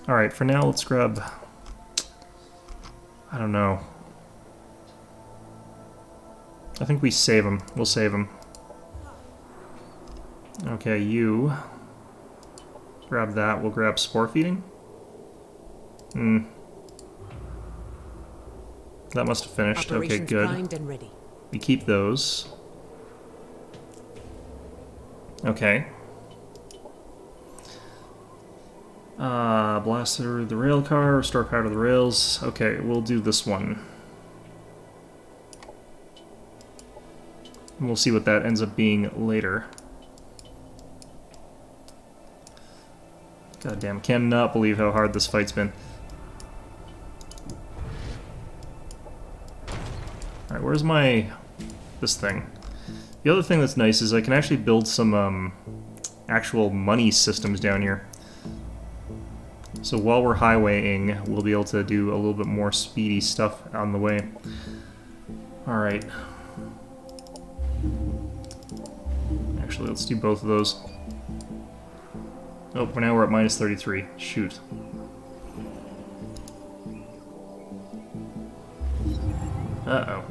Alright, for now, let's grab... I don't know. I think we save him. We'll save him. Okay, you... grab that. We'll grab Spore Feeding. That must have finished. Okay, good. Primed and ready. We keep those. Okay. Blast through the rail car, restore power to the rails. Okay, we'll do this one. And we'll see what that ends up being later. God damn, cannot believe how hard this fight's been. Alright, where's this thing? The other thing that's nice is I can actually build some actual money systems down here. So while we're highwaying, we'll be able to do a little bit more speedy stuff on the way. Alright. Actually, let's do both of those. Oh, for now we're at minus 33. Shoot. Uh-oh.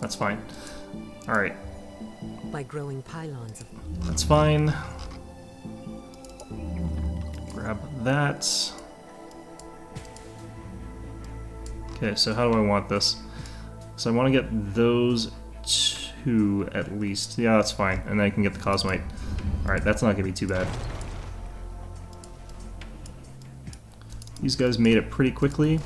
That's fine. Alright. By growing pylons of... That's fine. Grab that. Okay, so how do I want this? So I want to get those two at least. Yeah, that's fine. And then I can get the Cosmite. Alright, that's not going to be too bad. These guys made it pretty quickly.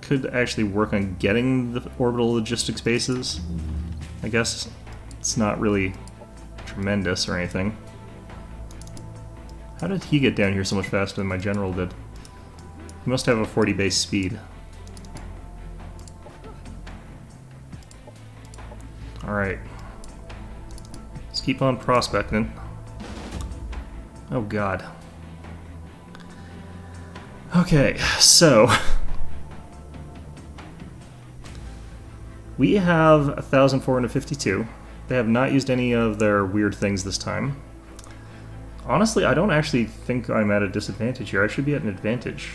Could actually work on getting the orbital logistics bases. I guess it's not really tremendous or anything. How did he get down here so much faster than my general did? He must have a 40 base speed. Alright. Let's keep on prospecting. Oh god. Okay, so... we have 1,452. They have not used any of their weird things this time. Honestly, I don't actually think I'm at a disadvantage here. I should be at an advantage.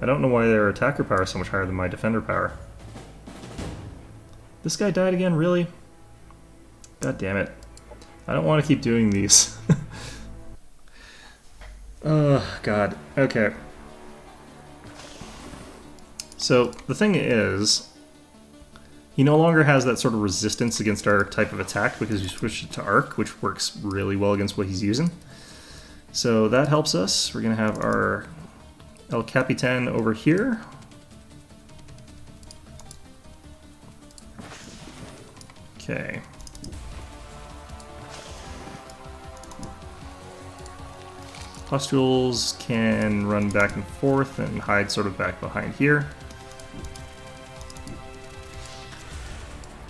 I don't know why their attacker power is so much higher than my defender power. This guy died again, really? God damn it. I don't want to keep doing these. Oh, God. Okay. So, the thing is, he no longer has that sort of resistance against our type of attack because we switched it to Arc, which works really well against what he's using. So that helps us. We're going to have our El Capitan over here. Okay. Pustules can run back and forth and hide sort of back behind here.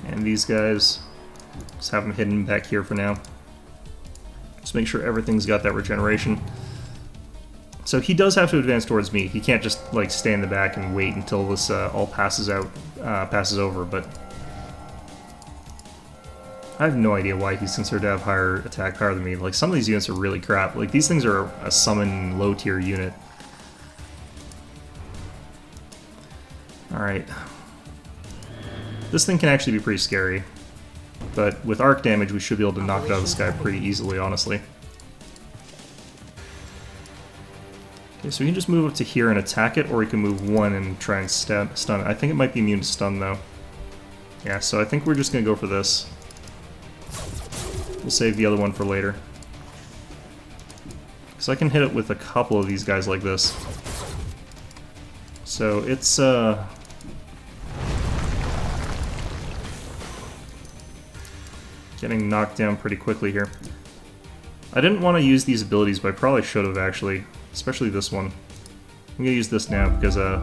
And these guys, just have them hidden back here for now. Just make sure everything's got that regeneration. So he does have to advance towards me. He can't just like stay in the back and wait until this all passes over, but I have no idea why he's considered to have higher attack power than me. Like, some of these units are really crap. Like, these things are a summon low tier unit. Alright. This thing can actually be pretty scary. But with arc damage, we should be able to knock it out of the sky pretty easily, honestly. Okay, so we can just move up to here and attack it, or we can move one and try and stun it. I think it might be immune to stun, though. Yeah, so I think we're just going to go for this. We'll save the other one for later. So I can hit it with a couple of these guys like this. So it's, getting knocked down pretty quickly here. I didn't want to use these abilities, but I probably should have, actually. Especially this one. I'm going to use this now because I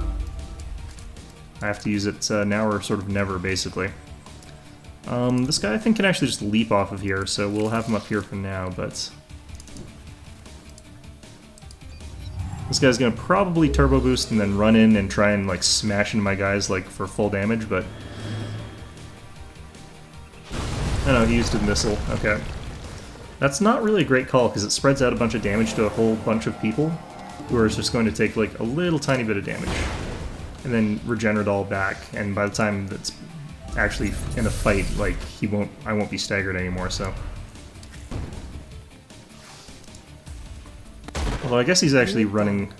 have to use it now or sort of never, basically. This guy I think can actually just leap off of here, so we'll have him up here for now, but... this guy's going to probably turbo boost and then run in and try and like smash into my guys like for full damage, but... oh no, he used a missile. Okay. That's not really a great call because it spreads out a bunch of damage to a whole bunch of people who are just going to take like a little tiny bit of damage and then regenerate all back, and by the time that's actually in a fight, like I won't be staggered anymore, so. Although I guess he's actually running...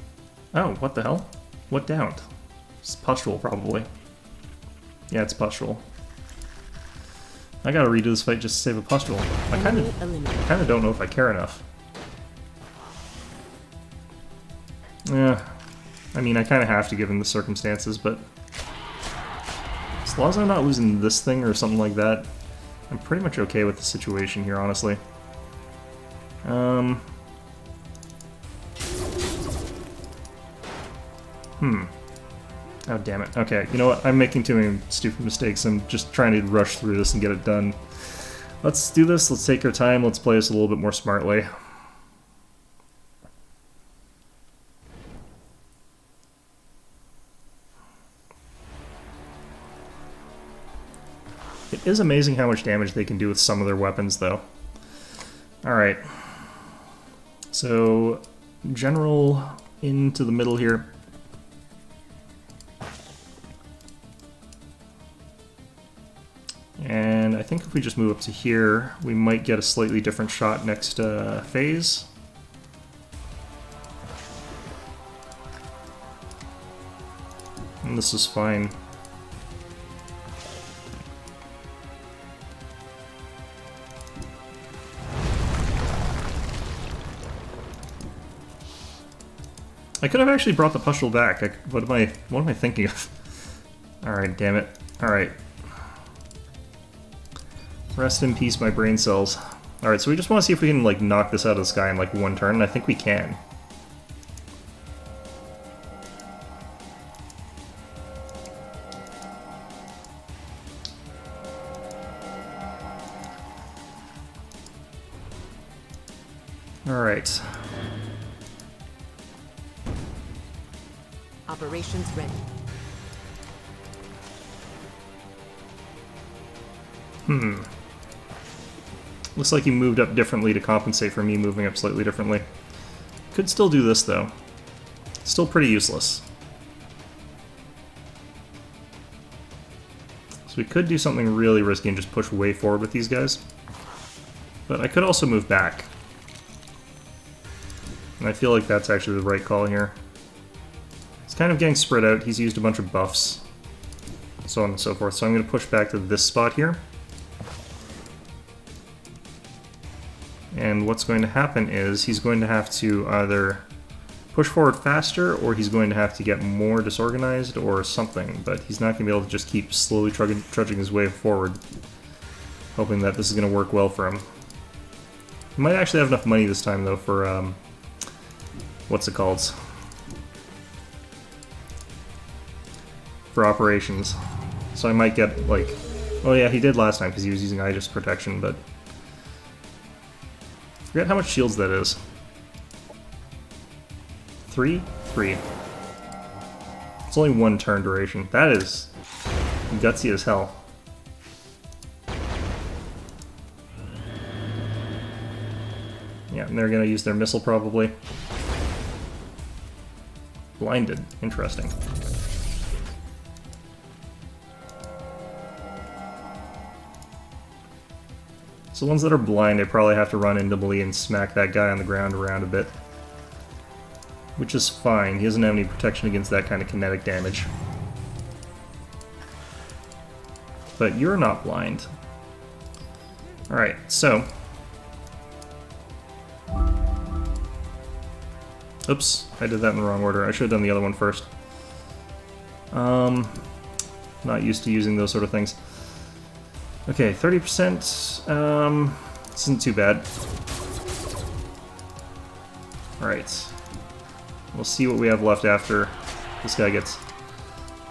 oh, what the hell? What downed? It's Pustule, probably. Yeah, it's Pustule. I gotta redo this fight just to save a Pustule. I kinda don't know if I care enough. Yeah, I mean, I kinda have to given the circumstances, but... as long as I'm not losing this thing or something like that, I'm pretty much okay with the situation here, honestly. Oh, damn it. Okay, you know what? I'm making too many stupid mistakes. I'm just trying to rush through this and get it done. Let's do this. Let's take our time. Let's play this a little bit more smartly. It is amazing how much damage they can do with some of their weapons, though. Alright. So, general into the middle here. And I think if we just move up to here, we might get a slightly different shot next phase. And this is fine. I could have actually brought the pustule back. What am I thinking of? Alright, damn it. Alright. Rest in peace, my brain cells. Alright, so we just want to see if we can, like, knock this out of the sky in, like, one turn, and I think we can. Alright. Operations ready. Looks like he moved up differently to compensate for me moving up slightly differently. Could still do this, though. Still pretty useless. So we could do something really risky and just push way forward with these guys. But I could also move back. And I feel like that's actually the right call here. He's kind of getting spread out. He's used a bunch of buffs. So on and so forth. So I'm going to push back to this spot here. And what's going to happen is he's going to have to either push forward faster or he's going to have to get more disorganized or something. But he's not going to be able to just keep slowly trudging his way forward, hoping that this is going to work well for him. He might actually have enough money this time, though, for, what's it called? For operations. So I might get, like... Oh yeah, he did last time because he was using Aegis protection, but... Forget how much shields that is. 3? 3. It's only 1 turn duration. That is gutsy as hell. Yeah, and they're gonna use their missile probably. Blinded. Interesting. So ones that are blind, I probably have to run into melee and smack that guy on the ground around a bit. Which is fine, he doesn't have any protection against that kind of kinetic damage. But you're not blind. Alright, so... Oops, I did that in the wrong order. I should have done the other one first. Not used to using those sort of things. Okay, 30%, this isn't too bad. Alright. We'll see what we have left after this guy gets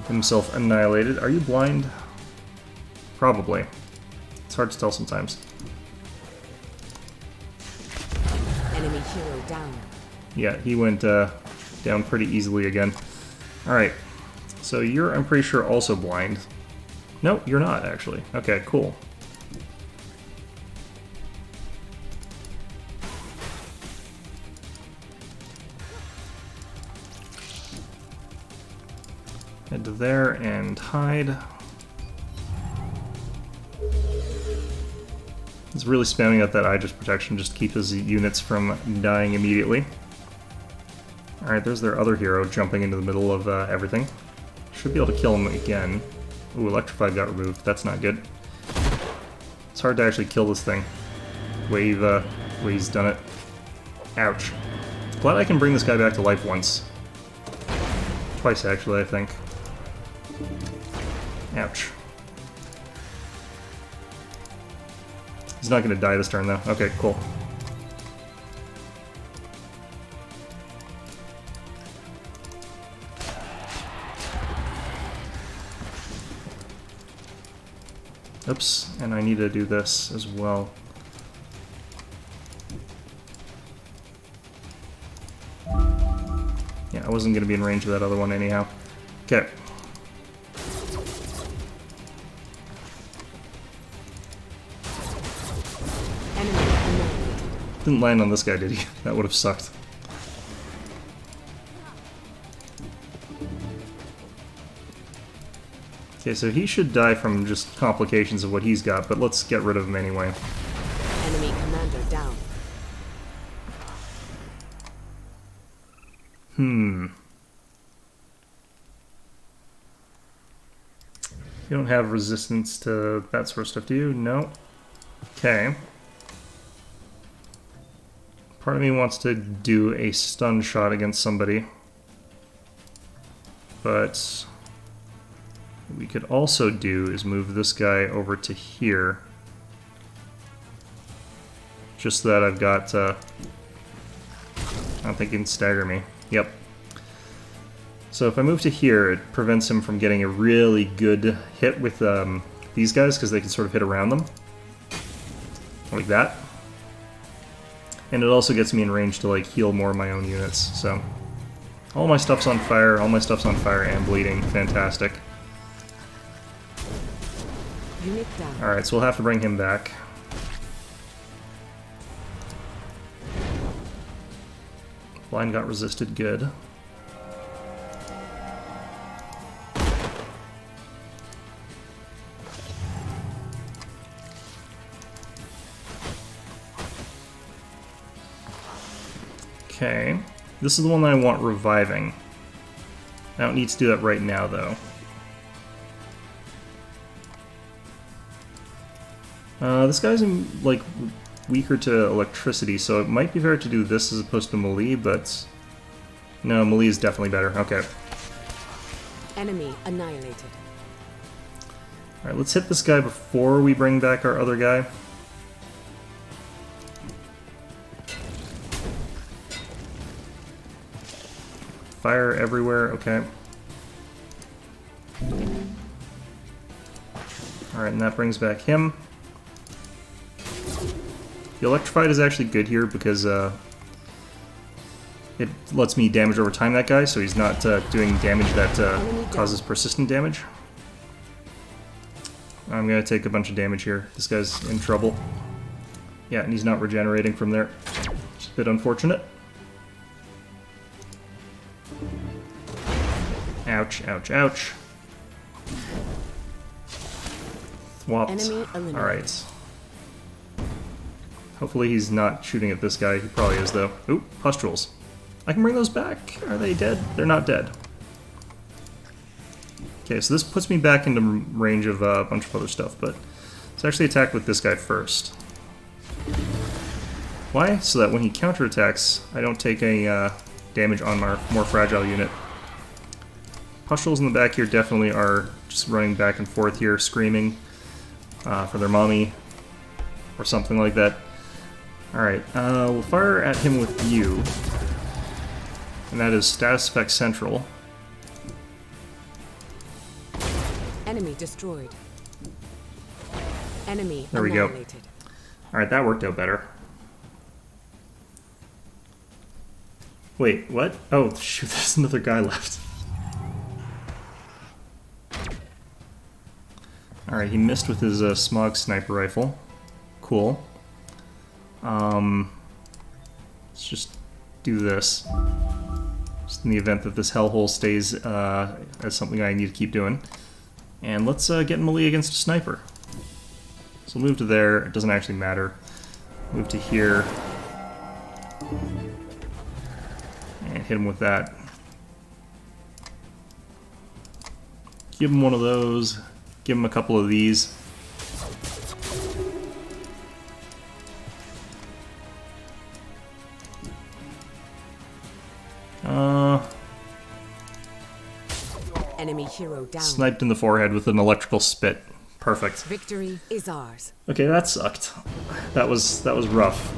himself annihilated. Are you blind? Probably. It's hard to tell sometimes. Enemy hero down. Yeah, he went down pretty easily again. Alright. So you're, I'm pretty sure, also blind. No, you're not, actually. Okay, cool. Head to there and hide. He's really spamming out that Aegis protection just to keep his units from dying immediately. Alright, there's their other hero jumping into the middle of everything. Should be able to kill him again. Ooh, Electrified got removed. That's not good. It's hard to actually kill this thing. The way he's done it. Ouch. Glad I can bring this guy back to life once. Twice, actually, I think. Ouch. He's not going to die this turn, though. Okay, cool. Oops, and I need to do this as well. Yeah, I wasn't going to be in range of that other one anyhow. Okay. Didn't land on this guy, did he? That would have sucked. Okay, so he should die from just complications of what he's got, but let's get rid of him anyway. Enemy commander down. You don't have resistance to that sort of stuff, do you? No. Okay. Part of me wants to do a stun shot against somebody. But what we could also do is move this guy over to here. Just so that I've got... I don't think he can stagger me. Yep. So if I move to here, it prevents him from getting a really good hit with these guys, because they can sort of hit around them. Like that. And it also gets me in range to like heal more of my own units, so... All my stuff's on fire, and bleeding. Fantastic. Unit down. Alright, so we'll have to bring him back. Line got resisted, good. Okay, this is the one that I want reviving. I don't need to do that right now, though. This guy's like weaker to electricity, so it might be better to do this as opposed to melee, but no, melee is definitely better. Okay. Enemy annihilated. All right, let's hit this guy before we bring back our other guy. Fire everywhere, okay. Alright, and that brings back him. The electrified is actually good here because it lets me damage over time that guy, so he's not doing damage that causes persistent damage. I'm gonna take a bunch of damage here. This guy's in trouble. Yeah, and he's not regenerating from there. It's a bit unfortunate. Ouch, ouch, ouch. Swapped. Alright. Hopefully he's not shooting at this guy. He probably is, though. Oop, pustules. I can bring those back. Are they dead? They're not dead. Okay, so this puts me back into range of a bunch of other stuff, but let's actually attack with this guy first. Why? So that when he counterattacks, I don't take any damage on my more fragile unit. Pustules in the back here definitely are just running back and forth here, screaming for their mommy or something like that. Alright, we'll fire at him with you. And that is Status Effect Central. Enemy destroyed. Enemy there we go. annihilated. Alright, that worked out better. Wait, what? Oh, shoot, there's another guy left. Alright, he missed with his smog sniper rifle. Cool. Let's just do this. Just in the event that this hellhole stays as something I need to keep doing. And let's get melee against a sniper. So we'll move to there. It doesn't actually matter. Move to here. And hit him with that. Give him one of those. Give him a couple of these. Enemy hero down. Sniped in the forehead with an electrical spit. Perfect. Victory is ours. Okay, that sucked. That was rough.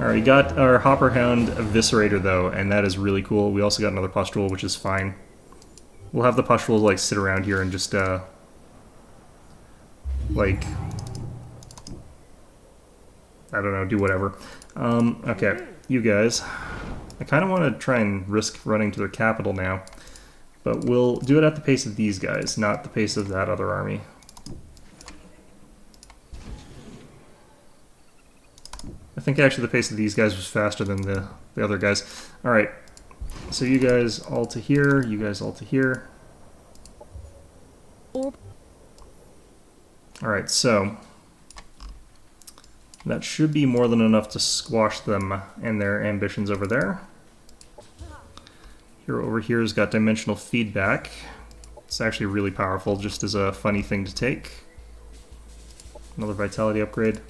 Alright, we got our Hopper Hound Eviscerator though, and that is really cool. We also got another pustule, which is fine. We'll have the pustules like sit around here and just like, I don't know, do whatever. Okay, you guys. I kind of want to try and risk running to their capital now, but we'll do it at the pace of these guys, not the pace of that other army. I think actually the pace of these guys was faster than the other guys. Alright, so you guys all to here, you guys all to here. Alright, so that should be more than enough to squash them and their ambitions over there. Hero over here has got dimensional feedback. It's actually really powerful, just as a funny thing to take. Another vitality upgrade.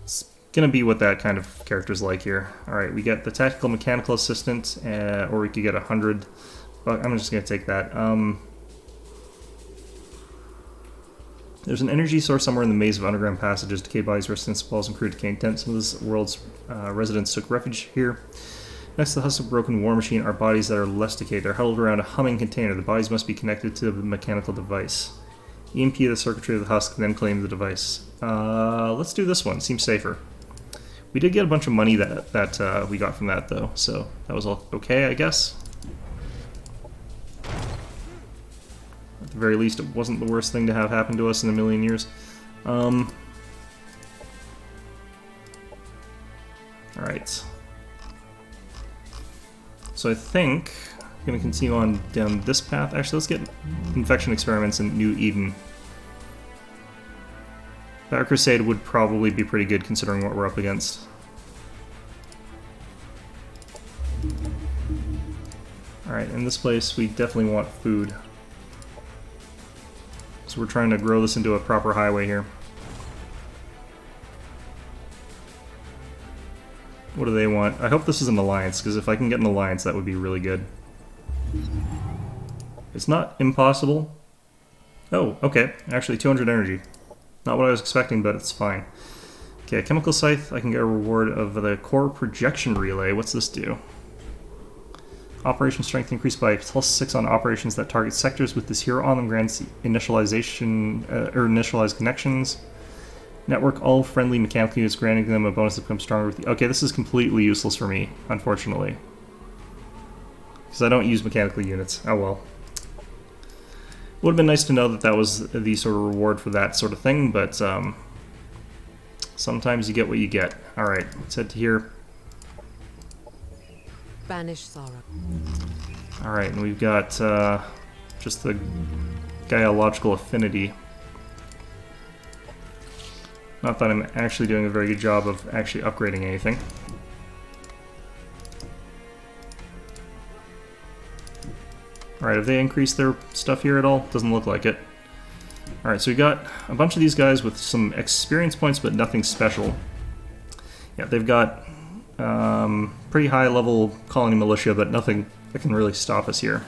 It's gonna be what that kind of character's like here. Alright, we get the tactical mechanical assistant, or we could get 100, but I'm just gonna take that. There's an energy source somewhere in the maze of underground passages. Decayed bodies, residents, walls, and crude decaying tents. Some of this world's residents took refuge here. Next to the husk of broken war machine are bodies that are less decayed. They're huddled around a humming container. The bodies must be connected to the mechanical device. EMP the circuitry of the husk, then claim the device. Let's do this one. Seems safer. We did get a bunch of money that we got from that, though, so that was all okay, I guess. At the very least, it wasn't the worst thing to have happen to us in a million years. Alright. So I think I'm going to continue on down this path. Actually, let's get infection experiments in New Eden. Battle Crusade would probably be pretty good considering what we're up against. Alright, in this place we definitely want food. So we're trying to grow this into a proper highway here. What do they want? I hope this is an alliance, because if I can get an alliance, that would be really good. It's not impossible. Oh, okay. Actually, 200 energy. Not what I was expecting, but it's fine. Okay, chemical scythe. I can get a reward of the core projection relay. What's this do? Operation strength increased by +6 on operations that target sectors with this hero on them. Grants initialization or initialized connections. Network all friendly mechanical units, granting them a bonus to become stronger with the... Okay, this is completely useless for me, unfortunately. Because I don't use mechanical units. Oh well. Would have been nice to know that that was the sort of reward for that sort of thing, but sometimes you get what you get. Alright, let's head to here. Banish sorrow. Alright, and we've got just the Gaiological affinity. Not that I'm actually doing a very good job of actually upgrading anything. Alright, have they increased their stuff here at all? Doesn't look like it. Alright, so we got a bunch of these guys with some experience points, but nothing special. Yeah, they've got pretty high level colony militia, but nothing that can really stop us here.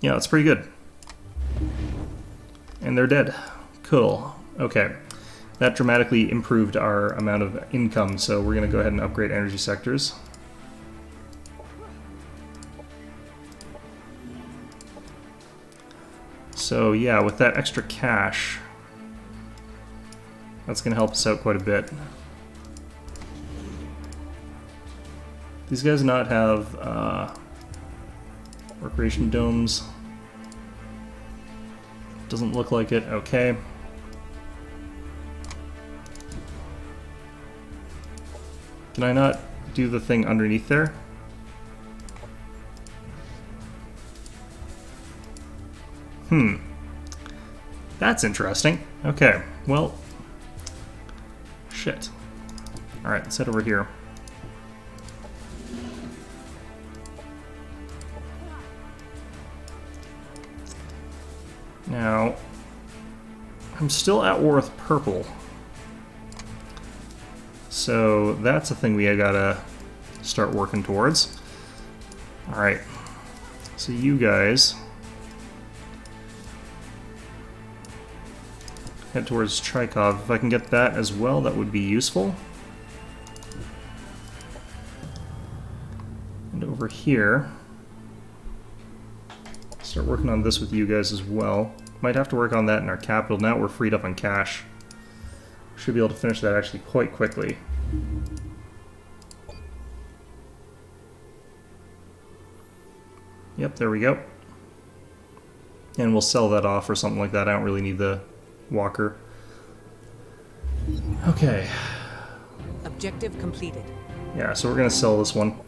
Yeah, that's pretty good. And they're dead. Cool. Okay. That dramatically improved our amount of income, so we're going to go ahead and upgrade energy sectors. So yeah, with that extra cash, that's going to help us out quite a bit. These guys not have recreation domes. Doesn't look like it. Okay. Can I not do the thing underneath there? That's interesting. Okay, well... Shit. Alright, let's head over here. Now... I'm still at war with purple. So that's a thing we gotta start working towards. Alright. So you guys head towards Trykov. If I can get that as well, that would be useful. And over here, start working on this with you guys as well. Might have to work on that in our capital. Now we're freed up on cash. Should be able to finish that actually quite quickly. Yep, there we go. And we'll sell that off or something like that. I don't really need the walker. Okay. Objective completed. Yeah, so we're going to sell this one.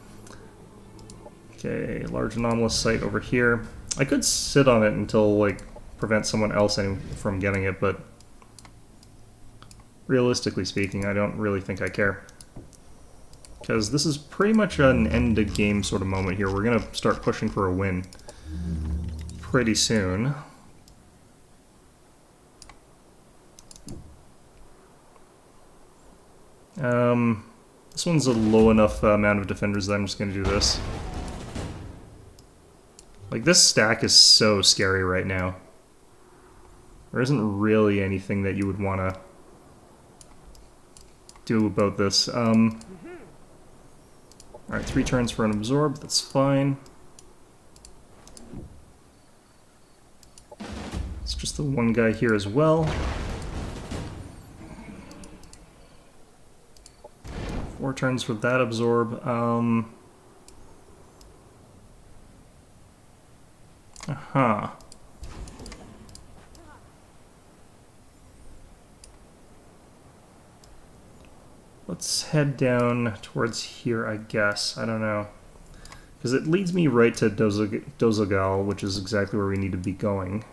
Okay, large anomalous site over here. I could sit on it until, like, prevent someone else from getting it, but realistically speaking, I don't really think I care. Because this is pretty much an end-of-game sort of moment here. We're going to start pushing for a win pretty soon. This one's a low enough amount of defenders that I'm just going to do this. Like, this stack is so scary right now. There isn't really anything that you would want to do about this. Alright, 3 turns for an absorb, that's fine. It's just the one guy here as well. 4 turns for that absorb. Let's head down towards here, I guess. I don't know. Because it leads me right to Dozogal, which is exactly where we need to be going.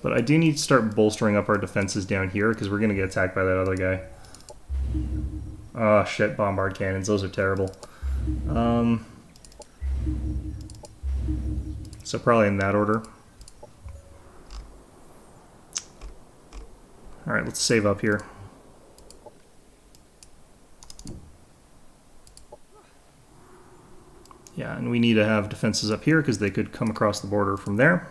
But I do need to start bolstering up our defenses down here, because we're going to get attacked by that other guy. Oh shit, bombard cannons, those are terrible. So probably in that order. Alright, let's save up here. Yeah, and we need to have defenses up here because they could come across the border from there.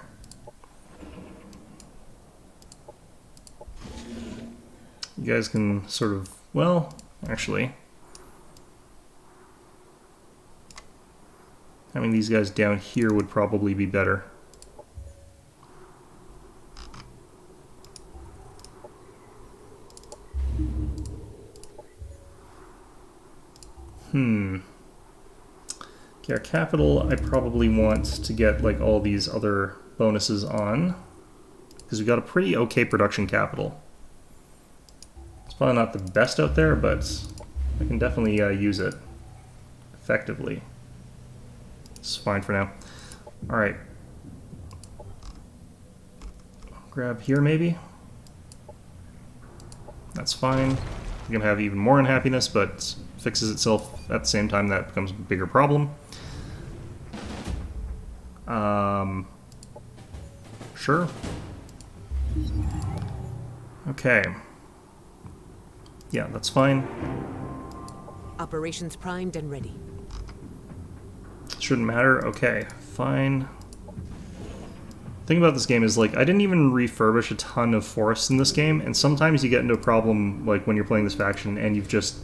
You guys can sort of, well, actually, having these guys down here would probably be better. Okay, our capital, I probably want to get like all these other bonuses on, because we've got a pretty okay production capital. It's probably not the best out there, but I can definitely use it effectively. It's fine for now. Alright. Grab here maybe. That's fine. We're gonna have even more unhappiness, but fixes itself at the same time. That becomes a bigger problem. Sure. Okay. Yeah, that's fine. Operations primed and ready. Shouldn't matter. Okay, fine. The thing about this game is, like, I didn't even refurbish a ton of forests in this game, and sometimes you get into a problem, like, when you're playing this faction, and you've just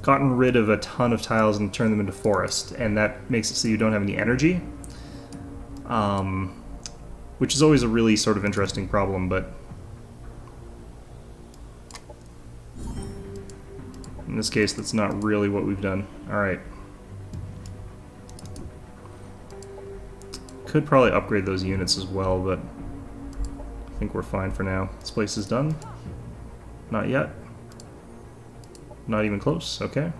gotten rid of a ton of tiles and turned them into forest, and that makes it so you don't have any energy. Which is always a really sort of interesting problem, but in this case, that's not really what we've done. Alright. Could probably upgrade those units as well, but I think we're fine for now. This place is done. Not yet. Not even close. Okay.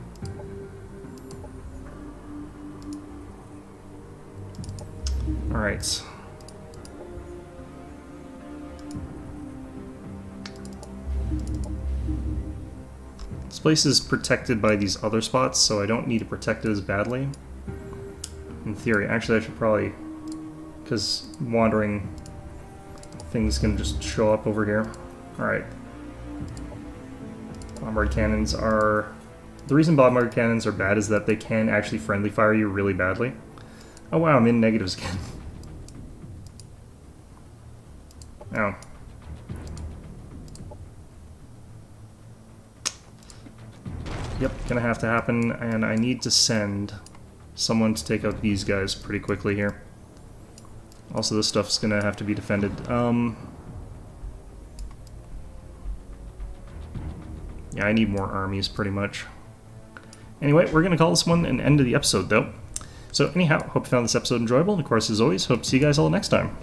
Alright. This place is protected by these other spots, so I don't need to protect it as badly. In theory. Actually, I should probably... because wandering things can just show up over here. Alright. Bombard cannons are... The reason bombard cannons are bad is that they can actually friendly fire you really badly. Oh wow, I'm in negatives again. Oh. Yep, gonna have to happen, and I need to send someone to take out these guys pretty quickly here. Also, this stuff's gonna have to be defended. Yeah, I need more armies, pretty much. Anyway, we're gonna call this one an end to the episode, though. So anyhow, hope you found this episode enjoyable, and of course, as always, hope to see you guys all next time.